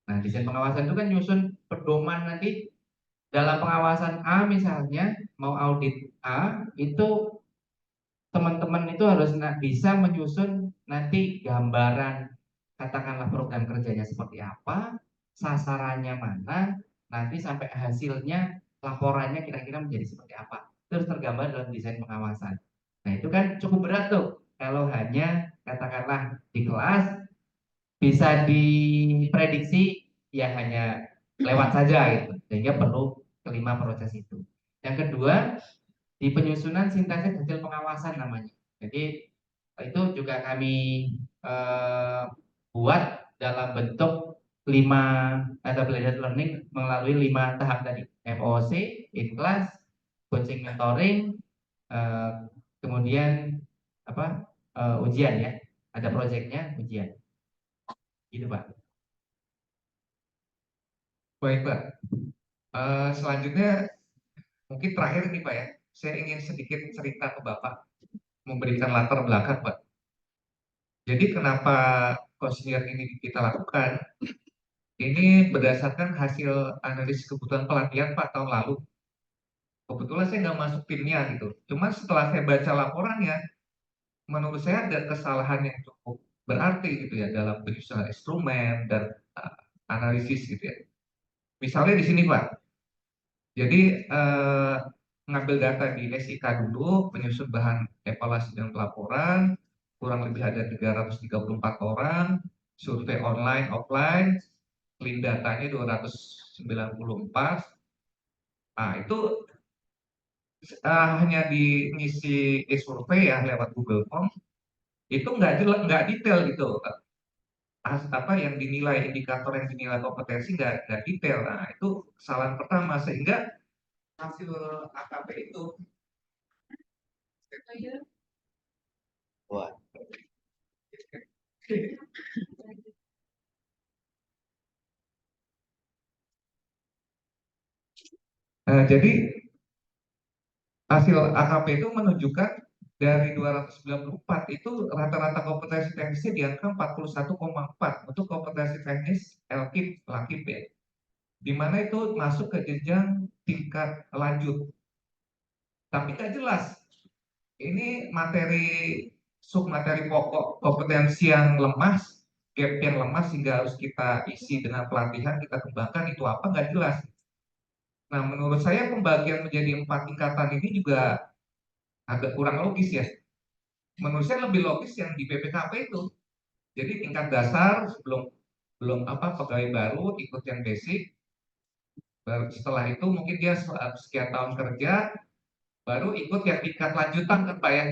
Nah, desain pengawasan itu kan nyusun pedoman nanti dalam pengawasan A misalnya mau audit A itu teman-teman itu harus bisa menyusun nanti gambaran katakanlah program kerjanya seperti apa, sasarannya mana, nanti sampai hasilnya laporannya kira-kira menjadi seperti apa. Terus tergambar dalam desain pengawasan. Nah, itu kan cukup berat tuh kalau hanya katakanlah di kelas bisa diprediksi ya hanya lewat saja gitu. Sehingga perlu kelima proses itu. Yang kedua, di penyusunan sintesis hasil pengawasan namanya. Jadi itu juga kami eh, buat dalam bentuk 5 data blended learning melalui 5 tahap tadi, FOC, in class, coaching mentoring, eh, kemudian apa ujian ya, ada proyeknya ujian, gitu Pak. Baik Pak. Selanjutnya mungkin terakhir nih Pak ya, saya ingin sedikit cerita ke Bapak, memberikan latar belakang Pak. Jadi kenapa konselor ini kita lakukan? Ini berdasarkan hasil analisis kebutuhan pelatihan Pak tahun lalu. Kebetulan saya nggak masuk timnya gitu. Cuma setelah saya baca laporannya, menurut saya ada kesalahan yang cukup berarti gitu ya dalam penyusunan instrumen dan analisis gitu ya. Misalnya di sini Pak, jadi mengambil data di SIK dulu, penyusun bahan evaluasi dan pelaporan, kurang lebih ada 334 orang, survei online, offline, clean datanya 294. Nah, itu hanya ngisi survei ya lewat Google Form, itu nggak jelas, nggak detail gitu. Apa yang dinilai, indikator yang dinilai kompetensi nggak detail. Nah, itu kesalahan pertama, sehingga hasil AKP itu Wah. Jadi hasil AKP itu menunjukkan dari 294 itu rata-rata kompetensi teknisnya di angka 41,4 untuk kompetensi teknis LKIP, LAKIP ya. Di mana itu masuk ke jenjang tingkat lanjut. Tapi nggak jelas ini materi submateri pokok kompetensi yang lemah, gap yang lemah sehingga harus kita isi dengan pelatihan, kita kembangkan itu apa nggak jelas. Nah, menurut saya pembagian menjadi 4 tingkatan ini juga agak kurang logis ya. Menurut saya lebih logis yang di BPKP itu. Jadi tingkat dasar sebelum belum apa pegawai baru ikut yang basic, baru setelah itu mungkin dia sekian tahun kerja, baru ikut yang tingkat lanjutan kan Pak ya.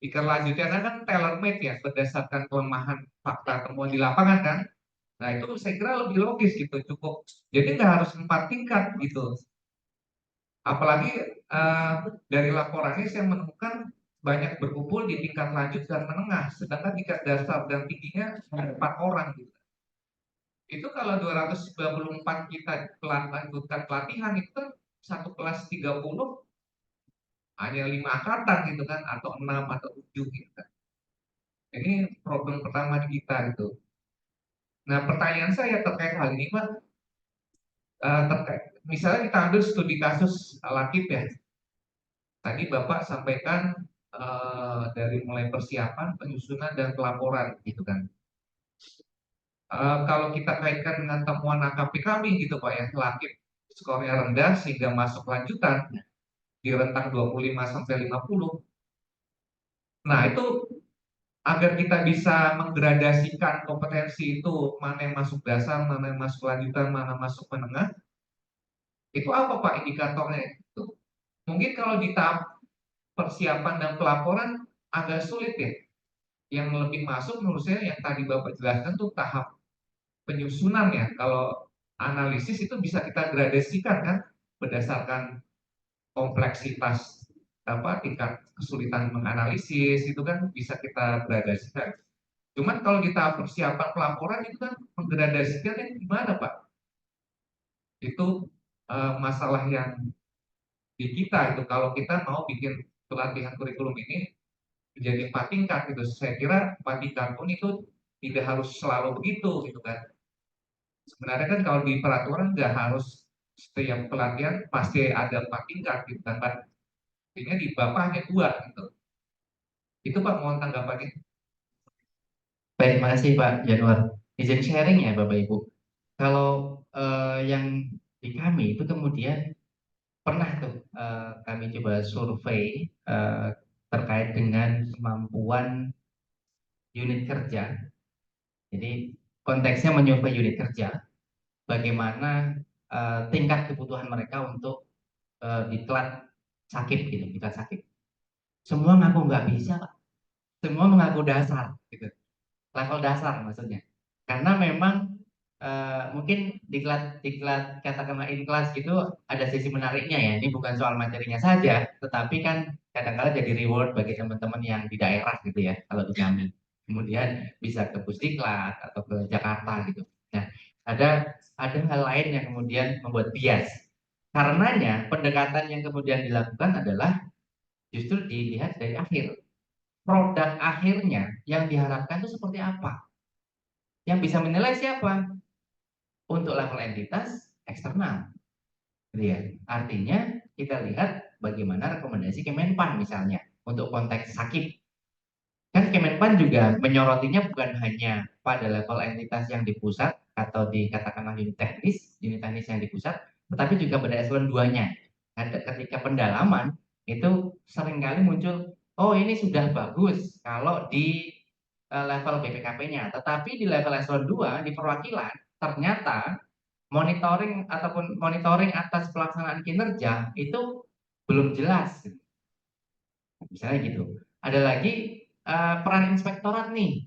Tingkat lanjutannya kan tailor made ya berdasarkan kelemahan fakta temuan di lapangan kan. Nah itu saya kira lebih logis gitu, cukup. Jadi nggak harus 4 tingkat gitu. Apalagi dari laporannya saya menemukan banyak berkumpul di tingkat lanjut dan menengah, sedangkan tingkat dasar dan tingginya hanya 4 orang gitu. Itu kalau 294 kita lanjutkan pelatihan itu kan satu kelas 30 hanya 5 angkatan gitu kan, atau 6 atau 7 gitu kan. Ini problem pertama di kita gitu. Nah pertanyaan saya terkait hal ini Pak, terkait misalnya kita ambil studi kasus Lakip ya. Tadi Bapak sampaikan dari mulai persiapan, penyusunan dan pelaporan gitu kan. Kalau kita kaitkan dengan temuan AKP kami gitu Pak ya, Lakip skornya rendah sehingga masuk lanjutan di rentang 25 sampai 50. Nah, itu agar kita bisa menggradasikan kompetensi itu mana yang masuk dasar, mana yang masuk lanjutan, mana masuk menengah. Itu apa Pak indikatornya? Itu mungkin kalau di tahap persiapan dan pelaporan agak sulit ya. Yang lebih masuk menurut saya yang tadi Bapak jelaskan tuh tahap penyusunan ya. Kalau analisis itu bisa kita gradasikan kan berdasarkan kompleksitas tingkat kesulitan menganalisis itu kan bisa kita gradasikan. Cuman kalau di tahap persiapan pelaporan itu kan menggradasikannya gimana Pak? Itu masalah yang di kita itu kalau kita mau bikin pelatihan kurikulum ini menjadi 4 tingkat gitu. Saya kira 4 tingkat pun itu tidak harus selalu begitu gitu kan. Sebenarnya kan kalau di peraturan nggak harus setiap pelatihan pasti ada 4 tingkat gitu kan Pak. Artinya di Bapak hanya 2 gitu. Itu Pak mohon tanggapannya. Baik, terima kasih Pak Januar. Izin sharing ya Bapak Ibu. Kalau yang di kami itu kemudian pernah tuh kami coba survei terkait dengan kemampuan unit kerja. Jadi konteksnya menyurvei unit kerja, bagaimana tingkat kebutuhan mereka untuk diklat sakit gitu, diklat sakit. Semua ngaku nggak bisa, Pak. Semua mengaku dasar, gitu. Level dasar maksudnya. Karena memang mungkin diklat katakanlah in kelas gitu ada sisi menariknya ya. Ini bukan soal materinya saja, tetapi kan kadang-kadang jadi reward bagi teman-teman yang di daerah gitu ya, kalau di kami. Kemudian bisa ke Pusdiklat atau ke Jakarta gitu. Nah, ada hal lain yang kemudian membuat bias. Karenanya pendekatan yang kemudian dilakukan adalah justru dilihat dari akhir. Produk akhirnya yang diharapkan itu seperti apa? Yang bisa menilai siapa? Untuk level entitas eksternal. Gitu ya. Artinya kita lihat bagaimana rekomendasi Kemenpan misalnya untuk konteks sakit. Kan Kemenpan juga menyorotinya bukan hanya pada level entitas yang di pusat atau dikatakanlah unit teknis yang di pusat, tetapi juga pada eselon 2-nya. Ketika pendalaman itu seringkali muncul, oh ini sudah bagus kalau di level BPKP-nya, tetapi di level eselon 2 di perwakilan ternyata monitoring atas pelaksanaan kinerja itu belum jelas. Misalnya gitu. Ada lagi peran inspektorat nih,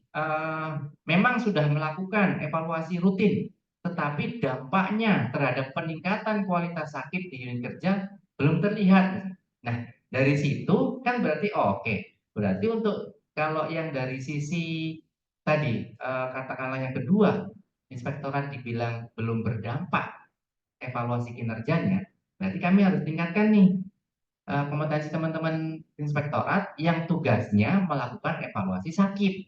memang sudah melakukan evaluasi rutin, tetapi dampaknya terhadap peningkatan kualitas sakit di unit kerja belum terlihat. Nah, dari situ kan berarti oke. Berarti untuk kalau yang dari sisi tadi katakanlah yang kedua, inspektorat dibilang belum berdampak evaluasi kinerjanya, berarti kami harus tingkatkan nih kompetensi teman-teman inspektorat yang tugasnya melakukan evaluasi sakit.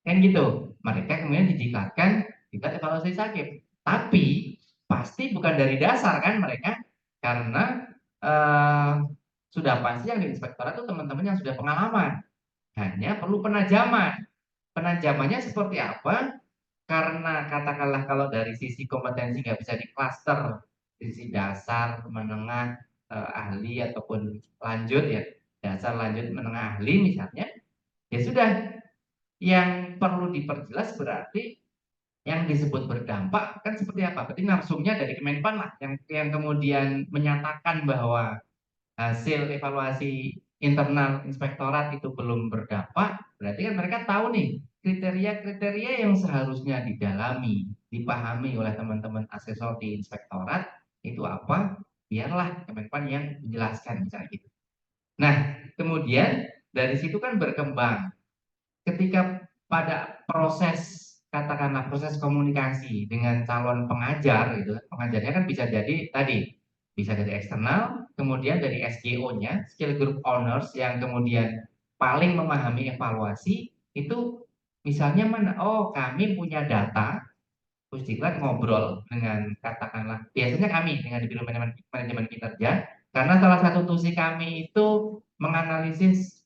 Kan gitu. Mereka kemudian didiklatkan tingkat evaluasi sakit. Tapi pasti bukan dari dasar kan mereka, karena eh, sudah pasti yang di inspektorat itu teman-teman yang sudah pengalaman. Hanya perlu penajaman. Penajamannya seperti apa? Karena katakanlah kalau dari sisi kompetensi nggak bisa diklaster, sisi dasar, menengah, ahli ataupun lanjut ya, dasar, lanjut, menengah, ahli misalnya, ya sudah. Yang perlu diperjelas berarti yang disebut berdampak kan seperti apa? Berarti narsumnya dari Kemenpan lah, yang kemudian menyatakan bahwa hasil evaluasi internal inspektorat itu belum berdampak, berarti kan mereka tahu nih kriteria-kriteria yang seharusnya didalami, dipahami oleh teman-teman asesor di inspektorat itu apa, biarlah Kemenpan yang menjelaskan misalnya gitu. Nah, kemudian dari situ kan berkembang ketika pada proses katakanlah proses komunikasi dengan calon pengajar gitu, pengajarnya kan bisa jadi tadi bisa dari eksternal, kemudian dari SGO-nya, skill group owners yang kemudian paling memahami evaluasi itu misalnya mana? Oh, kami punya data, Pusdiklat ngobrol dengan katakanlah biasanya kami dengan di Biro Manajemen Kinerja karena salah satu tusi kami itu menganalisis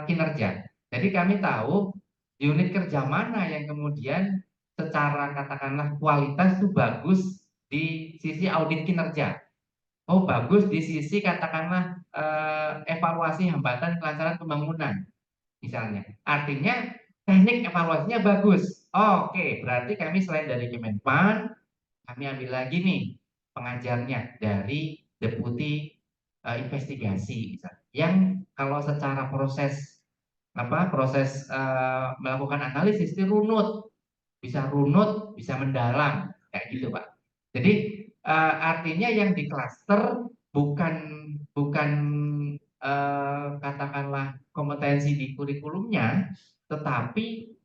kinerja. Jadi kami tahu unit kerja mana yang kemudian secara katakanlah kualitas itu bagus di sisi audit kinerja. Oh, bagus di sisi katakanlah evaluasi hambatan kelancaran pembangunan misalnya. Artinya teknik evaluasinya bagus. Oh, oke, berarti kami selain dari Kemenpan, kami ambil lagi nih pengajarnya dari deputi investigasi misalnya. Yang kalau secara proses melakukan analisis itu runut, bisa mendalam kayak gitu Pak. Jadi artinya yang di klaster bukan bukan katakanlah kompetensi di kurikulumnya, tetapi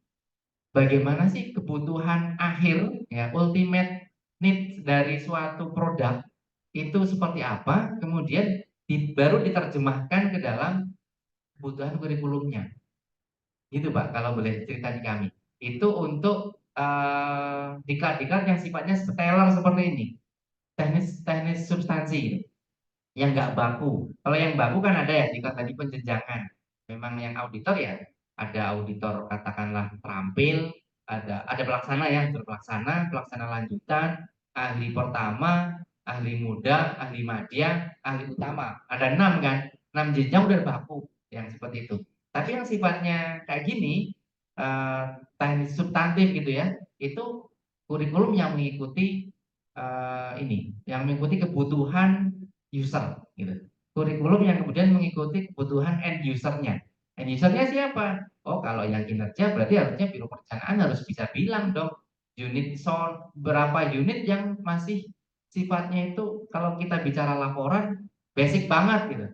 bagaimana sih kebutuhan akhir, ya, ultimate need dari suatu produk itu seperti apa, kemudian baru diterjemahkan ke dalam kebutuhan kurikulumnya. Gitu Pak, kalau boleh cerita di kami. Itu untuk diklat-diklat yang sifatnya seteller seperti ini, teknis substansi gitu, yang nggak baku. Kalau yang baku kan ada ya, diklat tadi penjenjangan. Memang yang auditor ya, ada auditor katakanlah terampil, ada pelaksana ya, pelaksana, pelaksana lanjutan, ahli pertama, ahli muda, ahli madya, ahli utama. Ada 6 kan, 6 jenjang udah baku yang seperti itu. Tapi yang sifatnya kayak gini, teknis substantif gitu ya, itu kurikulum yang mengikuti ini, yang mengikuti kebutuhan user gitu. Kurikulum yang kemudian mengikuti kebutuhan end usernya. End usernya siapa? Oh, kalau yang kinerja berarti harusnya biro perencanaan harus bisa bilang dong unit sound berapa unit yang masih sifatnya itu kalau kita bicara laporan basic banget gitu.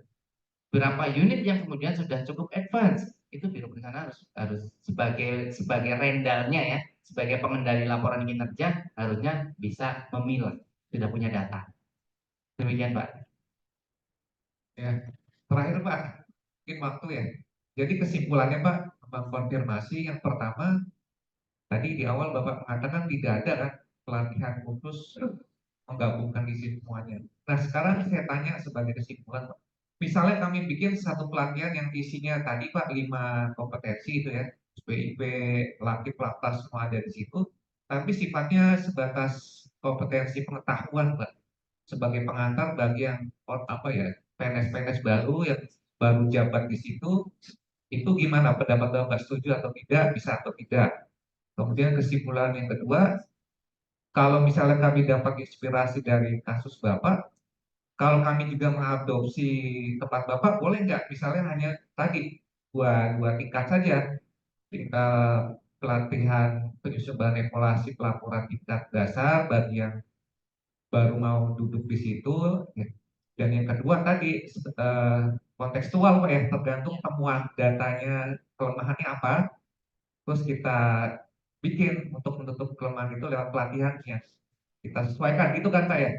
Berapa unit yang kemudian sudah cukup advance, itu biro perencanaan harus sebagai rendalnya ya, sebagai pengendali laporan kinerja harusnya bisa memilah, sudah punya data. Demikian Pak. Ya, terakhir Pak, mungkin waktu ya. Jadi kesimpulannya Pak, mengkonfirmasi yang pertama, tadi di awal Bapak mengatakan tidak ada kan pelatihan khusus menggabungkan isi semuanya. Nah sekarang saya tanya sebagai kesimpulan Pak. Misalnya kami bikin satu pelatihan yang isinya tadi Pak 5 kompetensi itu ya, SPIP, Lakip, Laktas semua ada di situ, tapi sifatnya sebatas kompetensi pengetahuan Pak, sebagai pengantar bagi yang apa ya, PNS-PNS baru yang baru jabat di situ, itu gimana pendapat Bapak, setuju atau tidak, bisa atau tidak. Kemudian kesimpulan yang kedua, kalau misalnya kami dapat inspirasi dari kasus Bapak, kalau kami juga mengadopsi tempat Bapak, boleh nggak misalnya hanya tadi dua tingkat saja, tingkat pelatihan penyusunan evaluasi pelaporan tingkat dasar bagi yang baru mau duduk di situ, ya. Dan yang kedua tadi kontekstual Pak ya, tergantung temuan datanya kelemahannya apa, terus kita bikin untuk menutup kelemahan itu lewat pelatihannya, kita sesuaikan gitu kan Pak ya.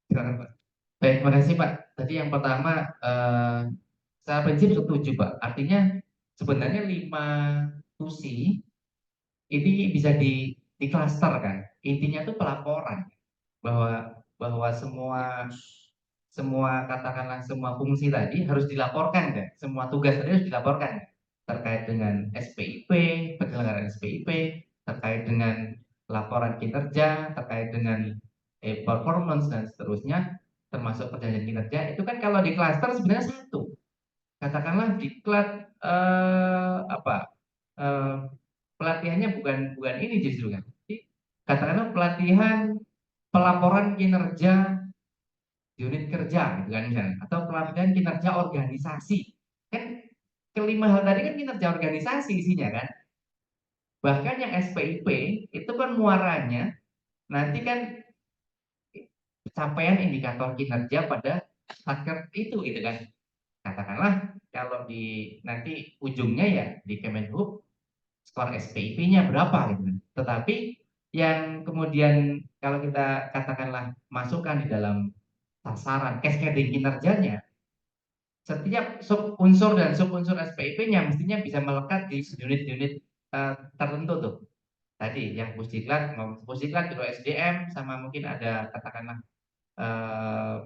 Silakan Pak. Baik, terima kasih Pak. Tadi yang pertama, secara prinsip setuju Pak. Artinya sebenarnya 5 tusi ini bisa di klaster kan. Intinya tuh pelaporan bahwa bahwa semua katakanlah semua fungsi tadi harus dilaporkan kan. Semua tugas tadi harus dilaporkan kan? Terkait dengan SPIP, penyelenggaraan SPIP, terkait dengan laporan kinerja, terkait dengan performance dan seterusnya, termasuk perjanjian kinerja. Itu kan kalau di klaster sebenarnya satu. Katakanlah diklat apa pelatihannya bukan ini justru kan. Jadi, katakanlah pelatihan pelaporan kinerja unit kerja gitu kan misalnya, atau pelatihan kinerja organisasi. Kan kelima hal tadi kan kinerja organisasi isinya kan. Bahkan yang SPIP itu kan muaranya nanti kan capaian indikator kinerja pada satker itu gitu kan. Katakanlah kalau di nanti ujungnya ya di Kemenhub skor SPIP-nya berapa gitu kan. Tetapi yang kemudian kalau kita katakanlah masukkan di dalam sasaran cascading kinerjanya, setiap sub unsur dan sub unsur SPIP-nya mestinya bisa melekat di unit-unit tertentu tuh. Tadi yang pusdiklat, pusdiklat biro SDM sama mungkin ada katakanlah eh,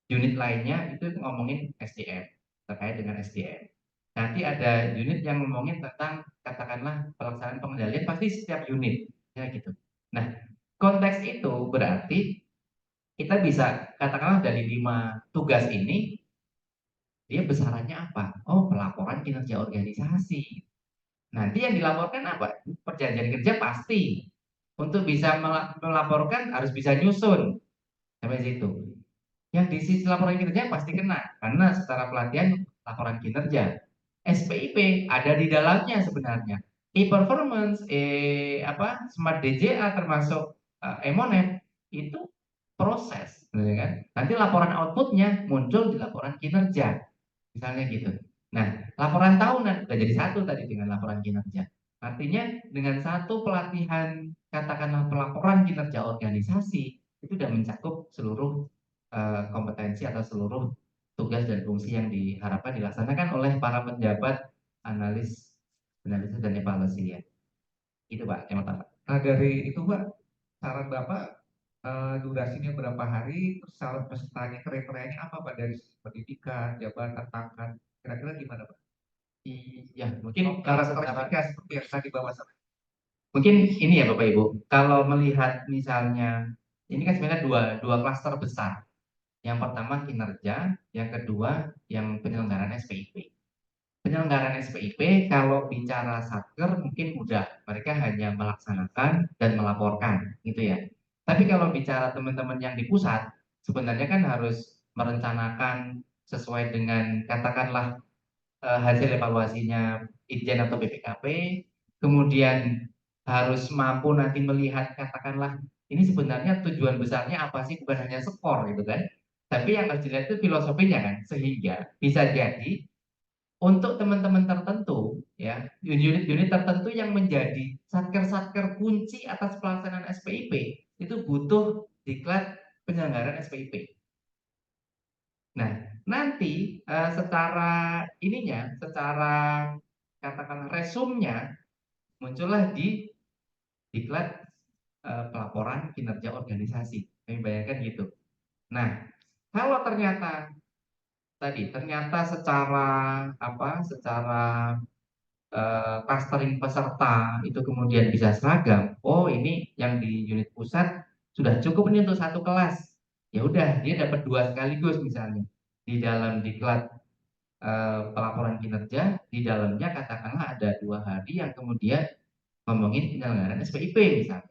unit lainnya itu ngomongin SDM, terkait dengan SDM. Nanti ada unit yang ngomongin tentang katakanlah pelaksanaan pengendalian, pasti setiap unit ya gitu. Nah, konteks itu berarti kita bisa katakanlah dari 5 tugas ini dia besarannya apa? Oh, pelaporan kinerja organisasi. Nanti yang dilaporkan apa? Perjanjian kerja pasti. Untuk bisa melaporkan harus bisa nyusun sampai situ. Yang di sisi laporan kinerja pasti kena karena secara pelatihan laporan kinerja. SPIP ada di dalamnya sebenarnya. E-performance, smart DJA termasuk Emonet itu proses, gitu kan? Nanti laporan outputnya muncul di laporan kinerja, misalnya gitu. Nah, laporan tahunan udah jadi satu tadi dengan laporan kinerja. Artinya dengan satu pelatihan, katakanlah pelaporan kinerja organisasi, itu sudah mencakup seluruh kompetensi atau seluruh tugas dan fungsi yang diharapkan dilaksanakan oleh para penjabat analis, analisis dan evaluasi ya. Itu Pak, yang pertama. Nah dari itu Pak, saran Bapak durasinya berapa hari, terus calon pesertanya kriterianya apa Pak, dari sisi pendidikan, jabatan, pangkat, kira-kira gimana Pak? Iya, mungkin kalau secara Karakteristiknya seperti yang tadi Bapak sampaikan. mungkin ini ya Bapak Ibu, kalau melihat misalnya ini kan sebenarnya dua klaster besar. Yang pertama kinerja, yang kedua yang penyelenggaraan SPIP. Penyelenggaraan SPIP kalau bicara satker mungkin mudah, mereka hanya melaksanakan dan melaporkan gitu ya. Tapi kalau bicara teman-teman yang di pusat, sebenarnya kan harus merencanakan sesuai dengan katakanlah hasil evaluasinya Itjen atau BPKP, kemudian harus mampu nanti melihat katakanlah ini sebenarnya tujuan besarnya apa sih, bukan hanya skor gitu kan. Tapi yang harus dilihat itu filosofinya kan, sehingga bisa jadi untuk teman-teman tertentu ya, unit-unit tertentu yang menjadi satker-satker kunci atas pelaksanaan SPIP itu butuh diklat penyelenggaraan SPIP. Nah, nanti secara ininya, secara katakanlah resumnya muncullah di diklat pelaporan kinerja organisasi. Kami bayangkan gitu. Nah, kalau ternyata ternyata secara apa? Secara clustering peserta itu kemudian bisa seragam. Oh, ini yang di unit pusat sudah cukup ini untuk satu kelas. Ya udah, dia dapat dua sekaligus misalnya di dalam diklat pelaporan kinerja, di dalamnya katakanlah ada 2 hari yang kemudian ngomongin penyelenggaraan SPIP misalnya.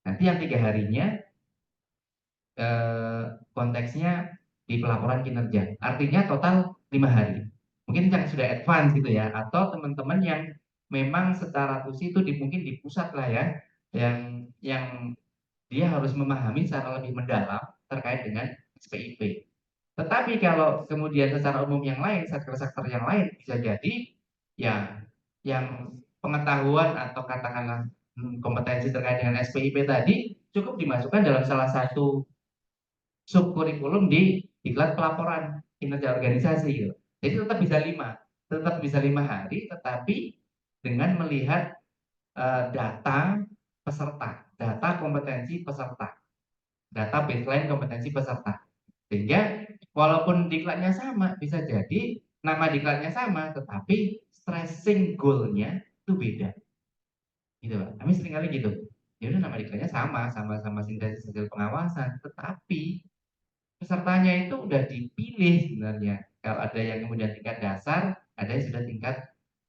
Nanti yang 3 harinya konteksnya di pelaporan kinerja. Artinya total 5 hari. Mungkin yang sudah advance gitu ya, atau teman-teman yang memang secara fungsi itu mungkin di pusat lah ya, yang dia harus memahami secara lebih mendalam terkait dengan SPIP. Tetapi kalau kemudian secara umum yang lain, sektor-sektor yang lain bisa jadi ya yang pengetahuan atau katakanlah kompetensi terkait dengan SPIP tadi cukup dimasukkan dalam salah satu subkurikulum di diklat pelaporan kinerja organisasi gitu. Jadi tetap bisa 5 hari, tetapi dengan melihat data peserta, data kompetensi peserta, data baseline kompetensi peserta. Sehingga walaupun diklatnya sama, bisa jadi nama diklatnya sama, tetapi stressing goal-nya itu beda. Gitu Pak. Kami sering kali gitu. Ya udah nama diklatnya sama-sama sintesis hasil pengawasan, tetapi pesertanya itu udah dipilih sebenarnya. Kalau ada yang kemudian tingkat dasar, ada yang sudah tingkat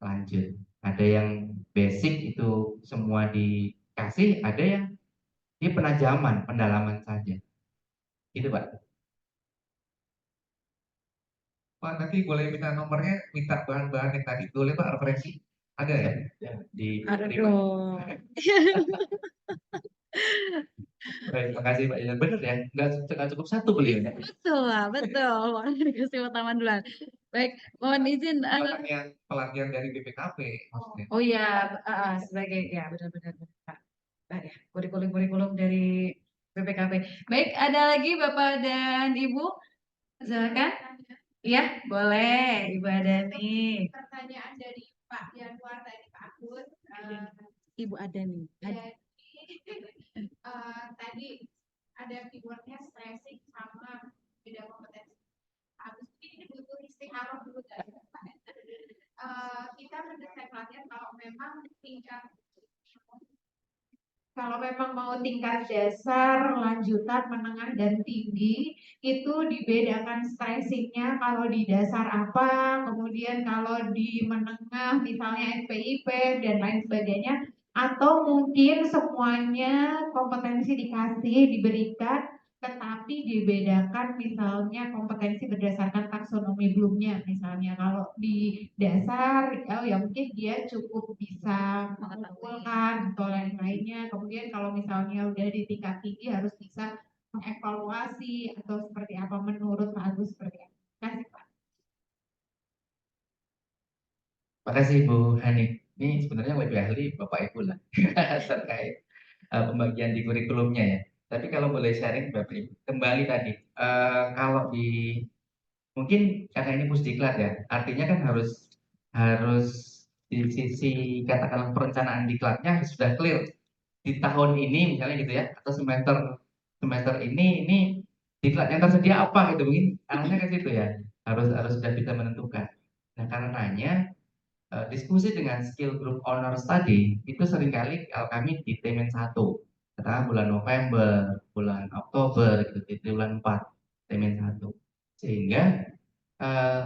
lanjut. Ada yang basic itu semua dikasih, ada yang dia penajaman, pendalaman saja. Itu Pak. Pak nanti boleh minta nomornya, minta bahan-bahan yang tadi, boleh Pak referensi? Ada ya? Ya, di Ada terima. dong. Baik, terima kasih Pak. Ya, benar ya, nggak cukup satu beliau ya. Betul lah, betul. Makanya dikasih pertama duluan. Baik, mohon izin. Pelatihan dari BPKP maksudnya. Oh iya, sebagai ya benar-benar Pak. Ya, kurikulum-kurikulum dari BPKP. Baik, ada lagi Bapak dan Ibu? Silakan. Iya, boleh, Ibu Adani. Pertanyaan dari Pak Januar tadi Pak Agus. Ibu Adani. Tadi ada keywordnya stressing sama beda kompetensi. Agus ini butuh istiqarah dulu kan? Kita mendesain pelatihan kalau memang mau tingkat dasar, lanjutan, menengah, dan tinggi, itu dibedakan stressingnya kalau di dasar apa, kemudian kalau di menengah misalnya SPIP dan lain sebagainya, atau mungkin semuanya kompetensi diberikan, tetapi dibedakan misalnya kompetensi berdasarkan taksonomi Bloomnya misalnya kalau di dasar ya mungkin dia cukup bisa mengumpulkan atau lain-lainnya, kemudian kalau misalnya udah di tingkat tinggi harus bisa mengevaluasi atau seperti apa menurut Pak Agus seperti apa? Terima kasih Pak. Makasih Bu Hani. Ini sebenarnya lebih ahli Bapak Ibu lah terkait pembagian di kurikulumnya ya. Tapi kalau boleh sharing Bapak Ibu, kembali tadi, kalau di mungkin karena ini pusdiklat ya, artinya kan harus di sisi katakanlah perencanaan diklatnya sudah clear di tahun ini misalnya gitu ya, atau semester semester ini diklat yang tersedia apa gitu mungkin arahnya ke situ ya, harus harus sudah bisa menentukan. Nah karenanya diskusi dengan skill group owner tadi itu seringkali kalau kami di Temen 1 katakan bulan November, bulan Oktober gitu, di bulan 4 Temen 1 sehingga eh,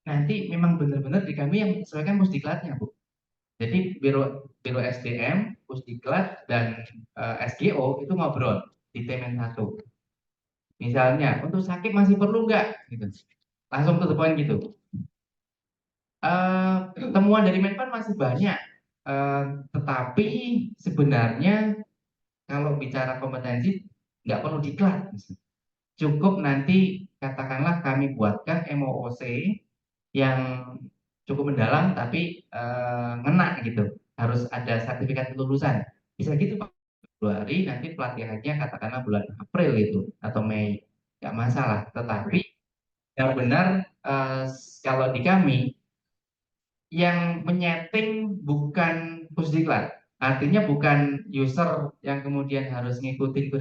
nanti memang benar-benar di kami yang sesuaikan pusdiklatnya Bu. Jadi biro biro SDM, pusdiklat dan SGO itu ngobrol di Temen 1. Misalnya untuk sakit masih perlu nggak gitu. Langsung to the point gitu. Temuan dari Menpan masih banyak, tetapi sebenarnya kalau bicara kompetensi nggak perlu diklat, cukup nanti katakanlah kami buatkan MOOC yang cukup mendalam tapi ngena gitu, harus ada sertifikat kelulusan, bisa gitu Pak. Februari nanti pelatihannya katakanlah bulan April itu atau Mei, nggak masalah. Tetapi benar-benar kalau di kami yang menyeting bukan pusdiklat. Artinya bukan user yang kemudian harus ngikutin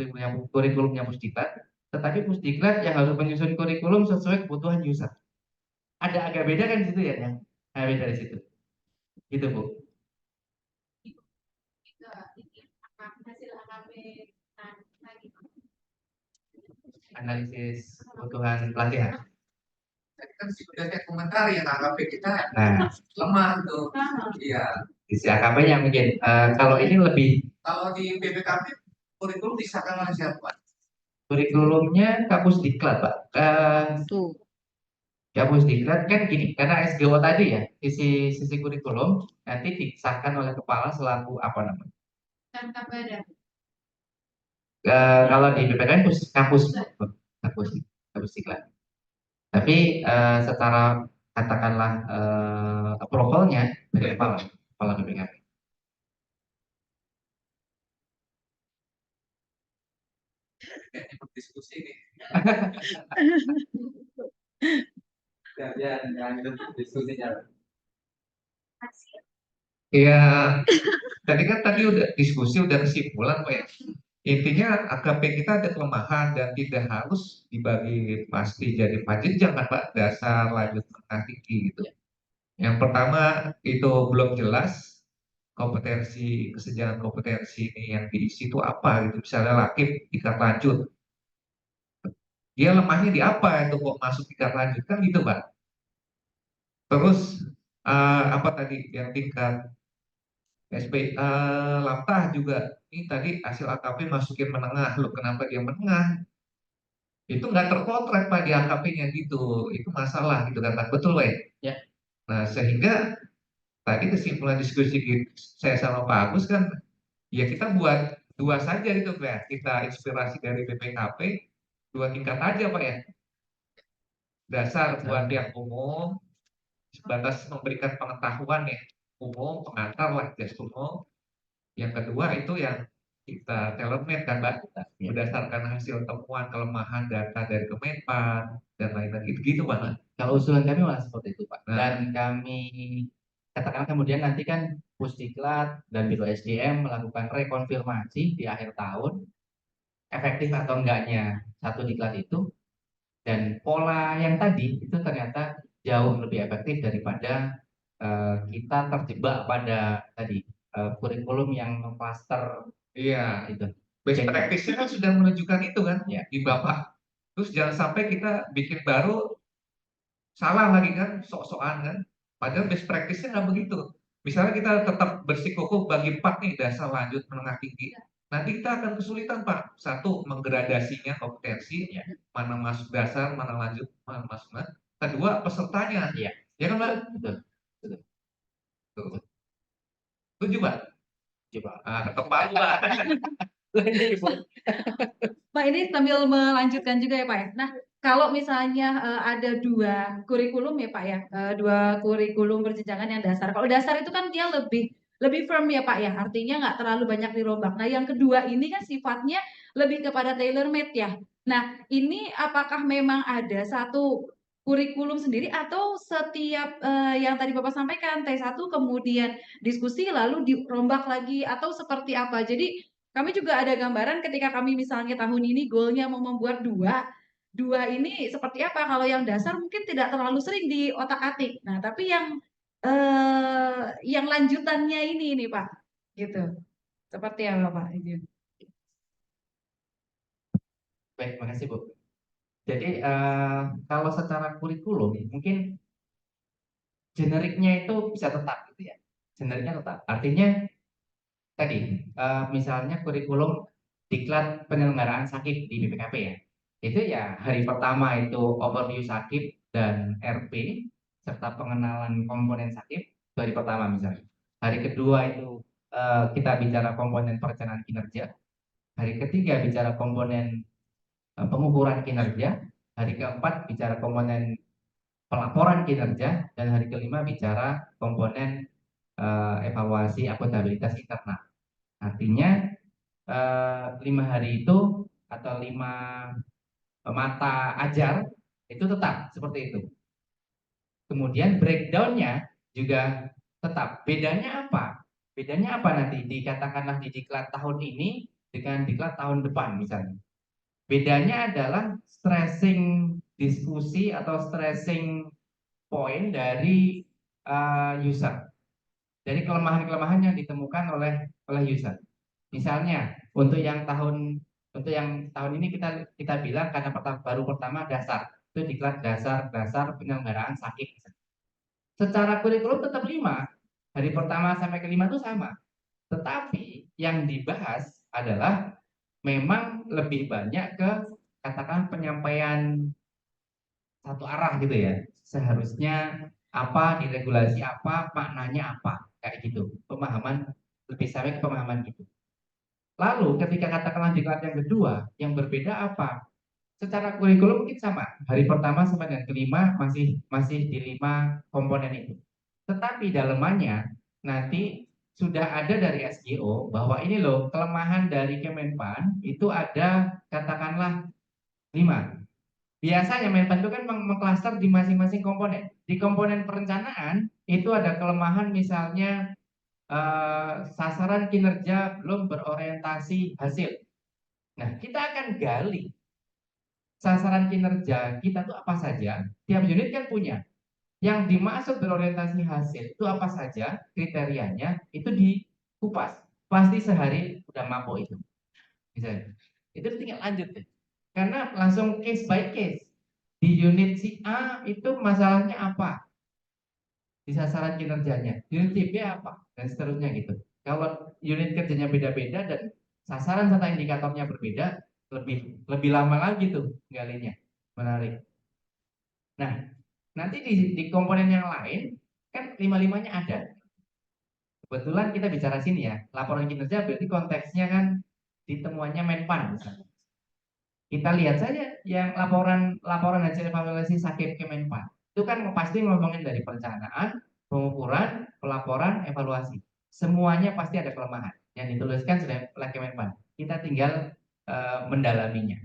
kurikulumnya pusdiklat, tetapi pusdiklat yang harus menyusun kurikulum sesuai kebutuhan user. Ada agak beda kan di situ ya, yang beda dari situ. Gitu Bu. Hasil AKP Analisis kebutuhan pelatihan. Tadi kan sudah saya komentari yang AKP kita Nah, lemah tuh. Iya. isi AKP-nya mungkin. Kalau ini lebih Kalau di BPKP kurikulum disahkan oleh siapa? kurikulumnya kapus diklat Pak. Kapus diklat kan gini, karena SGO tadi ya, sisi kurikulum nanti disahkan oleh kepala selaku apa namanya? dan kabar. Kalau di BPKN kapus diklat. Tapi secara katakanlah approval-nya dari kepala BPKN. Diskusi nih. Jangan diskusinya. Ya, tadi udah diskusi, udah kesimpulan Pak ya. Intinya AKP kita ada kelemahan dan tidak harus dibagi pasti jadi 4 jenjang kan Pak, dasar, lanjut, menengah, tinggi gitu. Yang pertama itu belum jelas kompetensi, kesenjangan kompetensi ini yang diisi itu apa gitu. Misalnya laki tingkat lanjut, dia lemahnya di apa itu kok masuk tingkat lanjut kan gitu Pak. Terus apa tadi yang tingkat SP Lamtah juga ini tadi hasil AKP masukin menengah, loh kenapa dia menengah? Itu nggak terpotret Pak di AKP-nya gitu, itu masalah gitu kan Pak, betul Pak ya? Nah sehingga tadi kesimpulan diskusi saya sama Pak Agus kan, ya kita buat dua saja itu Pak ya, kita inspirasi dari BPKP, dua tingkat aja Pak ya, dasar buat yang umum, sebatas memberikan pengetahuan ya, umum, pengantar lah, jas umum. Yang kedua itu yang kita tailor-made kan Mbak, berdasarkan hasil temuan kelemahan data dari Kemenpan dan lain-lain gitu Pak. Kalau usulan kami malah seperti itu Pak. Nah. Dan kami katakan kemudian nanti kan Pusdiklat dan Biro SDM melakukan rekonfirmasi di akhir tahun efektif atau enggaknya satu diklat itu, dan pola yang tadi itu ternyata jauh lebih efektif daripada kita terjebak pada tadi kurikulum yang cluster. Iya, Itu best practice-nya kan sudah menunjukkan itu kan ya. di Bapak. Terus jangan sampai kita bikin baru salah lagi kan, sok-sokan kan. Padahal best practice-nya nggak begitu. Misalnya kita tetap bersikukuh bagi 4 nih, dasar, lanjut, menengah, tinggi. Nanti kita akan kesulitan Pak. Satu, menggradasinya kompetensi, Ya. mana masuk dasar, mana lanjut, mana masuk. Kedua, pesertanya. Iya. Ya kan Pak? Betul. Tuh. Setuju Pak? Coba. Ketok palu Pak. Pak, ini sambil melanjutkan juga ya Pak ya. Nah, kalau misalnya ada 2 kurikulum ya Pak ya, 2 kurikulum berjenjang yang dasar. Kalau dasar itu kan dia lebih firm ya Pak ya, artinya nggak terlalu banyak dirombak. Nah, yang kedua ini kan sifatnya lebih kepada tailor made ya. Nah, ini apakah memang ada satu kurikulum sendiri atau setiap yang tadi Bapak sampaikan T1 kemudian diskusi lalu dirombak lagi atau seperti apa? Jadi kami juga ada gambaran ketika kami misalnya tahun ini goalnya mau membuat 2 ini seperti apa. Kalau yang dasar mungkin tidak terlalu sering di otak-atik. Nah, tapi yang lanjutannya ini nih Pak, gitu. Seperti apa Pak? Gitu. Baik, makasih Bu. Jadi kalau secara kurikulum mungkin generiknya itu bisa tetap gitu ya. Generiknya tetap. Artinya tadi misalnya kurikulum diklat penyelenggaraan sakit di BPKP ya. Itu ya hari pertama itu overview sakit dan RP serta pengenalan komponen sakit itu hari pertama misalnya. Hari kedua itu kita bicara komponen perencanaan kinerja. Hari ketiga bicara komponen pengukuran kinerja. Hari keempat bicara komponen pelaporan kinerja dan hari kelima bicara komponen evaluasi akuntabilitas internal. Artinya 5 hari itu atau 5 mata ajar itu tetap seperti itu. Kemudian breakdownnya juga tetap. Bedanya apa? Bedanya apa nanti? Dikatakanlah di diklat tahun ini dengan diklat tahun depan misalnya. Bedanya adalah stressing diskusi atau stressing point dari user. Dari kelemahan-kelemahan yang ditemukan oleh user. Misalnya untuk yang tahun ini kita bilang karena baru pertama dasar itu diklat dasar penyelenggaraan sakit. Secara kurikulum tetap 5 hari pertama sampai ke-5 itu sama. Tetapi yang dibahas adalah memang lebih banyak ke katakan penyampaian satu arah gitu ya. Seharusnya apa diregulasi apa maknanya apa kayak gitu. Pemahaman lebih sampai ke pemahaman gitu. Lalu ketika katakanlah diklat yang kedua, yang berbeda apa? Secara kurikulum mungkin sama. Hari pertama sampai dengan kelima masih di 5 komponen itu. Tetapi dalemannya nanti sudah ada dari SGO bahwa ini loh kelemahan dari Kemenpan itu ada katakanlah 5. Biasanya Menpan itu kan mengklaster di masing-masing komponen. Di komponen perencanaan itu ada kelemahan misalnya sasaran kinerja belum berorientasi hasil. Nah, kita akan gali sasaran kinerja kita tuh apa saja. Tiap unit kan punya. Yang dimaksud berorientasi hasil itu apa saja kriterianya itu dikupas. Pasti sehari udah mampu itu. Misalnya. Itu tinggal lanjut deh. Karena langsung case by case. Di unit si A itu masalahnya apa? Di sasaran kinerjanya. Unit si B apa? Dan seterusnya gitu. Kalau unit kerjanya beda-beda dan sasaran serta indikatornya berbeda, lebih lama lagi tuh galinya. Menarik. Nah, nanti di komponen yang lain kan 5-5-nya ada. Kebetulan kita bicara sini ya, laporan kinerja berarti konteksnya kan ditemuannya Menpan misalnya. Kita lihat saja yang laporan hasil evaluasi sakit Kemenpan. Itu kan pasti ngomongin dari perencanaan, pengukuran, pelaporan, evaluasi. Semuanya pasti ada kelemahan yang dituliskan sudah oleh Kemenpan. Kita tinggal mendalaminya.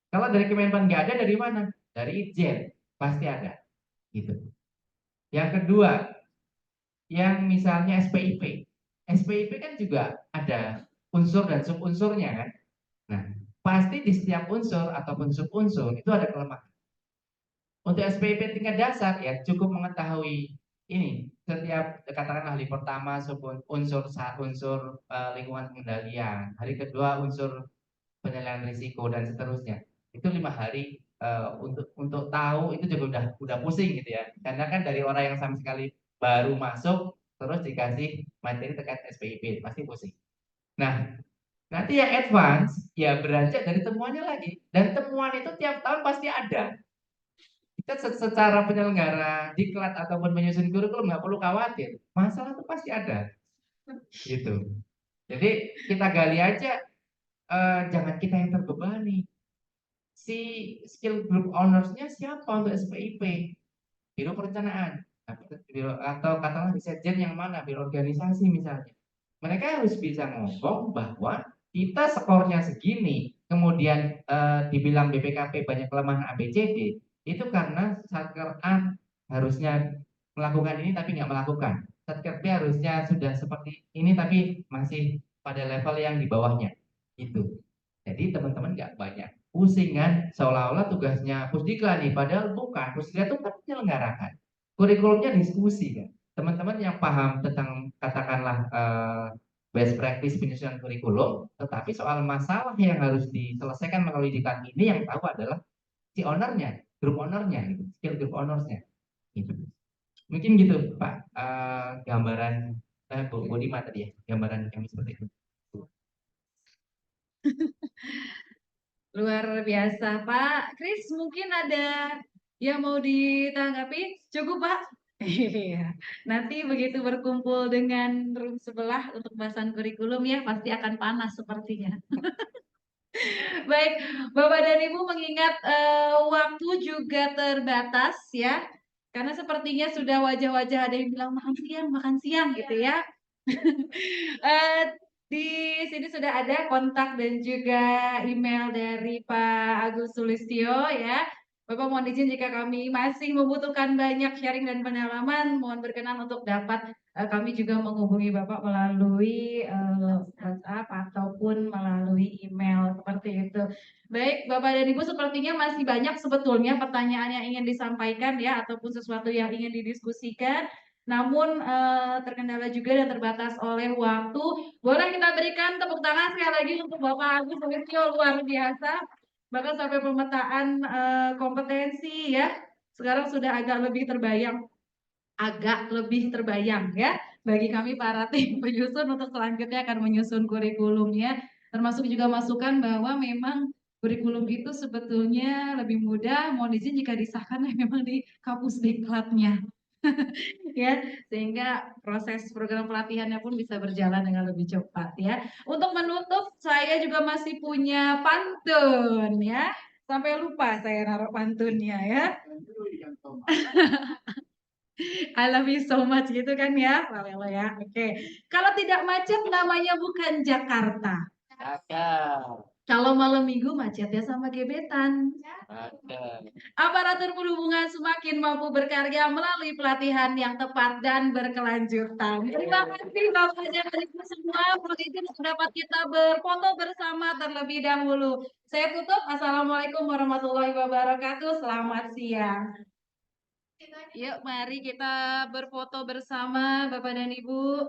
Kalau dari Kemenpan nggak ada, dari mana? Dari Itjen pasti ada. Gitu. Yang kedua, yang misalnya SPIP. SPIP kan juga ada unsur dan subunsurnya kan. Nah, pasti di setiap unsur ataupun subunsur itu ada kelemahan. Untuk SPIP tingkat dasar ya cukup mengetahui ini setiap katakanlah hari pertama unsur lingkungan pengendalian, hari kedua unsur penilaian risiko dan seterusnya. Itu 5 hari untuk tahu itu juga udah pusing gitu ya. Karena kan dari orang yang sama sekali baru masuk terus dikasih materi terkait SPIP pasti pusing. Nah, nanti yang advance ya beranjak dari temuannya lagi. Dan temuan itu tiap tahun pasti ada. Kita secara penyelenggara diklat ataupun menyusun kurikulum nggak perlu khawatir. Masalah itu pasti ada. Gitu. Jadi kita gali aja jangan kita yang terbebani. Si skill group ownersnya siapa untuk SPIP? Biro perencanaan, atau katakanlah di sekjen yang mana, biro organisasi misalnya. Mereka harus bisa ngomong bahwa kita skornya segini, kemudian dibilang BPKP banyak kelemahan ABCD, itu karena Satker A harusnya melakukan ini tapi nggak melakukan. Satker B harusnya sudah seperti ini tapi masih pada level yang di bawahnya. Itu. Jadi teman-teman nggak banyak pusingan seolah-olah tugasnya Pusdikla nih, padahal bukan. Pusdikla itu kan menyelenggarakan. Kurikulumnya diskusi kan. Teman-teman yang paham tentang katakanlah best practice penyusunan kurikulum, tetapi soal masalah yang harus diselesaikan melalui diklat ini yang tahu adalah si ownernya, grup ownernya, gitu, skill group ownersnya. Gitu. Mungkin gitu Pak, gambaran Bu Budima tadi ya, gambaran kami seperti itu. Luar biasa, Pak. Kris, mungkin ada yang mau ditanggapi? Cukup, Pak? Iya. Nanti begitu berkumpul dengan room sebelah untuk bahasan kurikulum ya, pasti akan panas sepertinya. Baik, Bapak dan Ibu mengingat waktu juga terbatas ya, karena sepertinya sudah wajah-wajah ada yang bilang makan siang gitu ya. Eh, di sini sudah ada kontak dan juga email dari Pak Agus Sulistyo ya. Bapak mohon izin jika kami masih membutuhkan banyak sharing dan pengalaman, mohon berkenan untuk dapat kami juga menghubungi Bapak melalui WhatsApp ataupun melalui email seperti itu. Baik, Bapak dan Ibu sepertinya masih banyak sebetulnya pertanyaan yang ingin disampaikan ya ataupun sesuatu yang ingin didiskusikan. Namun terkendala juga dan terbatas oleh waktu. Boleh kita berikan tepuk tangan sekali lagi untuk Bapak Agus Sulistyo, luar biasa. Bahkan sampai pemetaan kompetensi ya. Sekarang sudah agak lebih terbayang ya bagi kami para tim penyusun untuk selanjutnya akan menyusun kurikulumnya, termasuk juga masukan bahwa memang kurikulum itu sebetulnya lebih mudah, mohon izin jika disahkan memang di kampus diklatnya. Ya, sehingga proses program pelatihannya pun bisa berjalan dengan lebih cepat ya. Untuk menutup, saya juga masih punya pantun ya. Sampai lupa saya naruh pantunnya ya. I love you so much gitu kan ya, Lelo ya. Oke. Kalau tidak macet namanya bukan Jakarta. Kalau malam minggu macetnya sama gebetan. Aparatur perhubungan semakin mampu berkarya melalui pelatihan yang tepat dan berkelanjutan. Terima kasih Bapak dan Ibu semua. Mohon izin dapat kita berfoto bersama terlebih dahulu. Saya tutup. Assalamualaikum warahmatullahi wabarakatuh. Selamat siang. Yuk, mari kita berfoto bersama Bapak dan Ibu.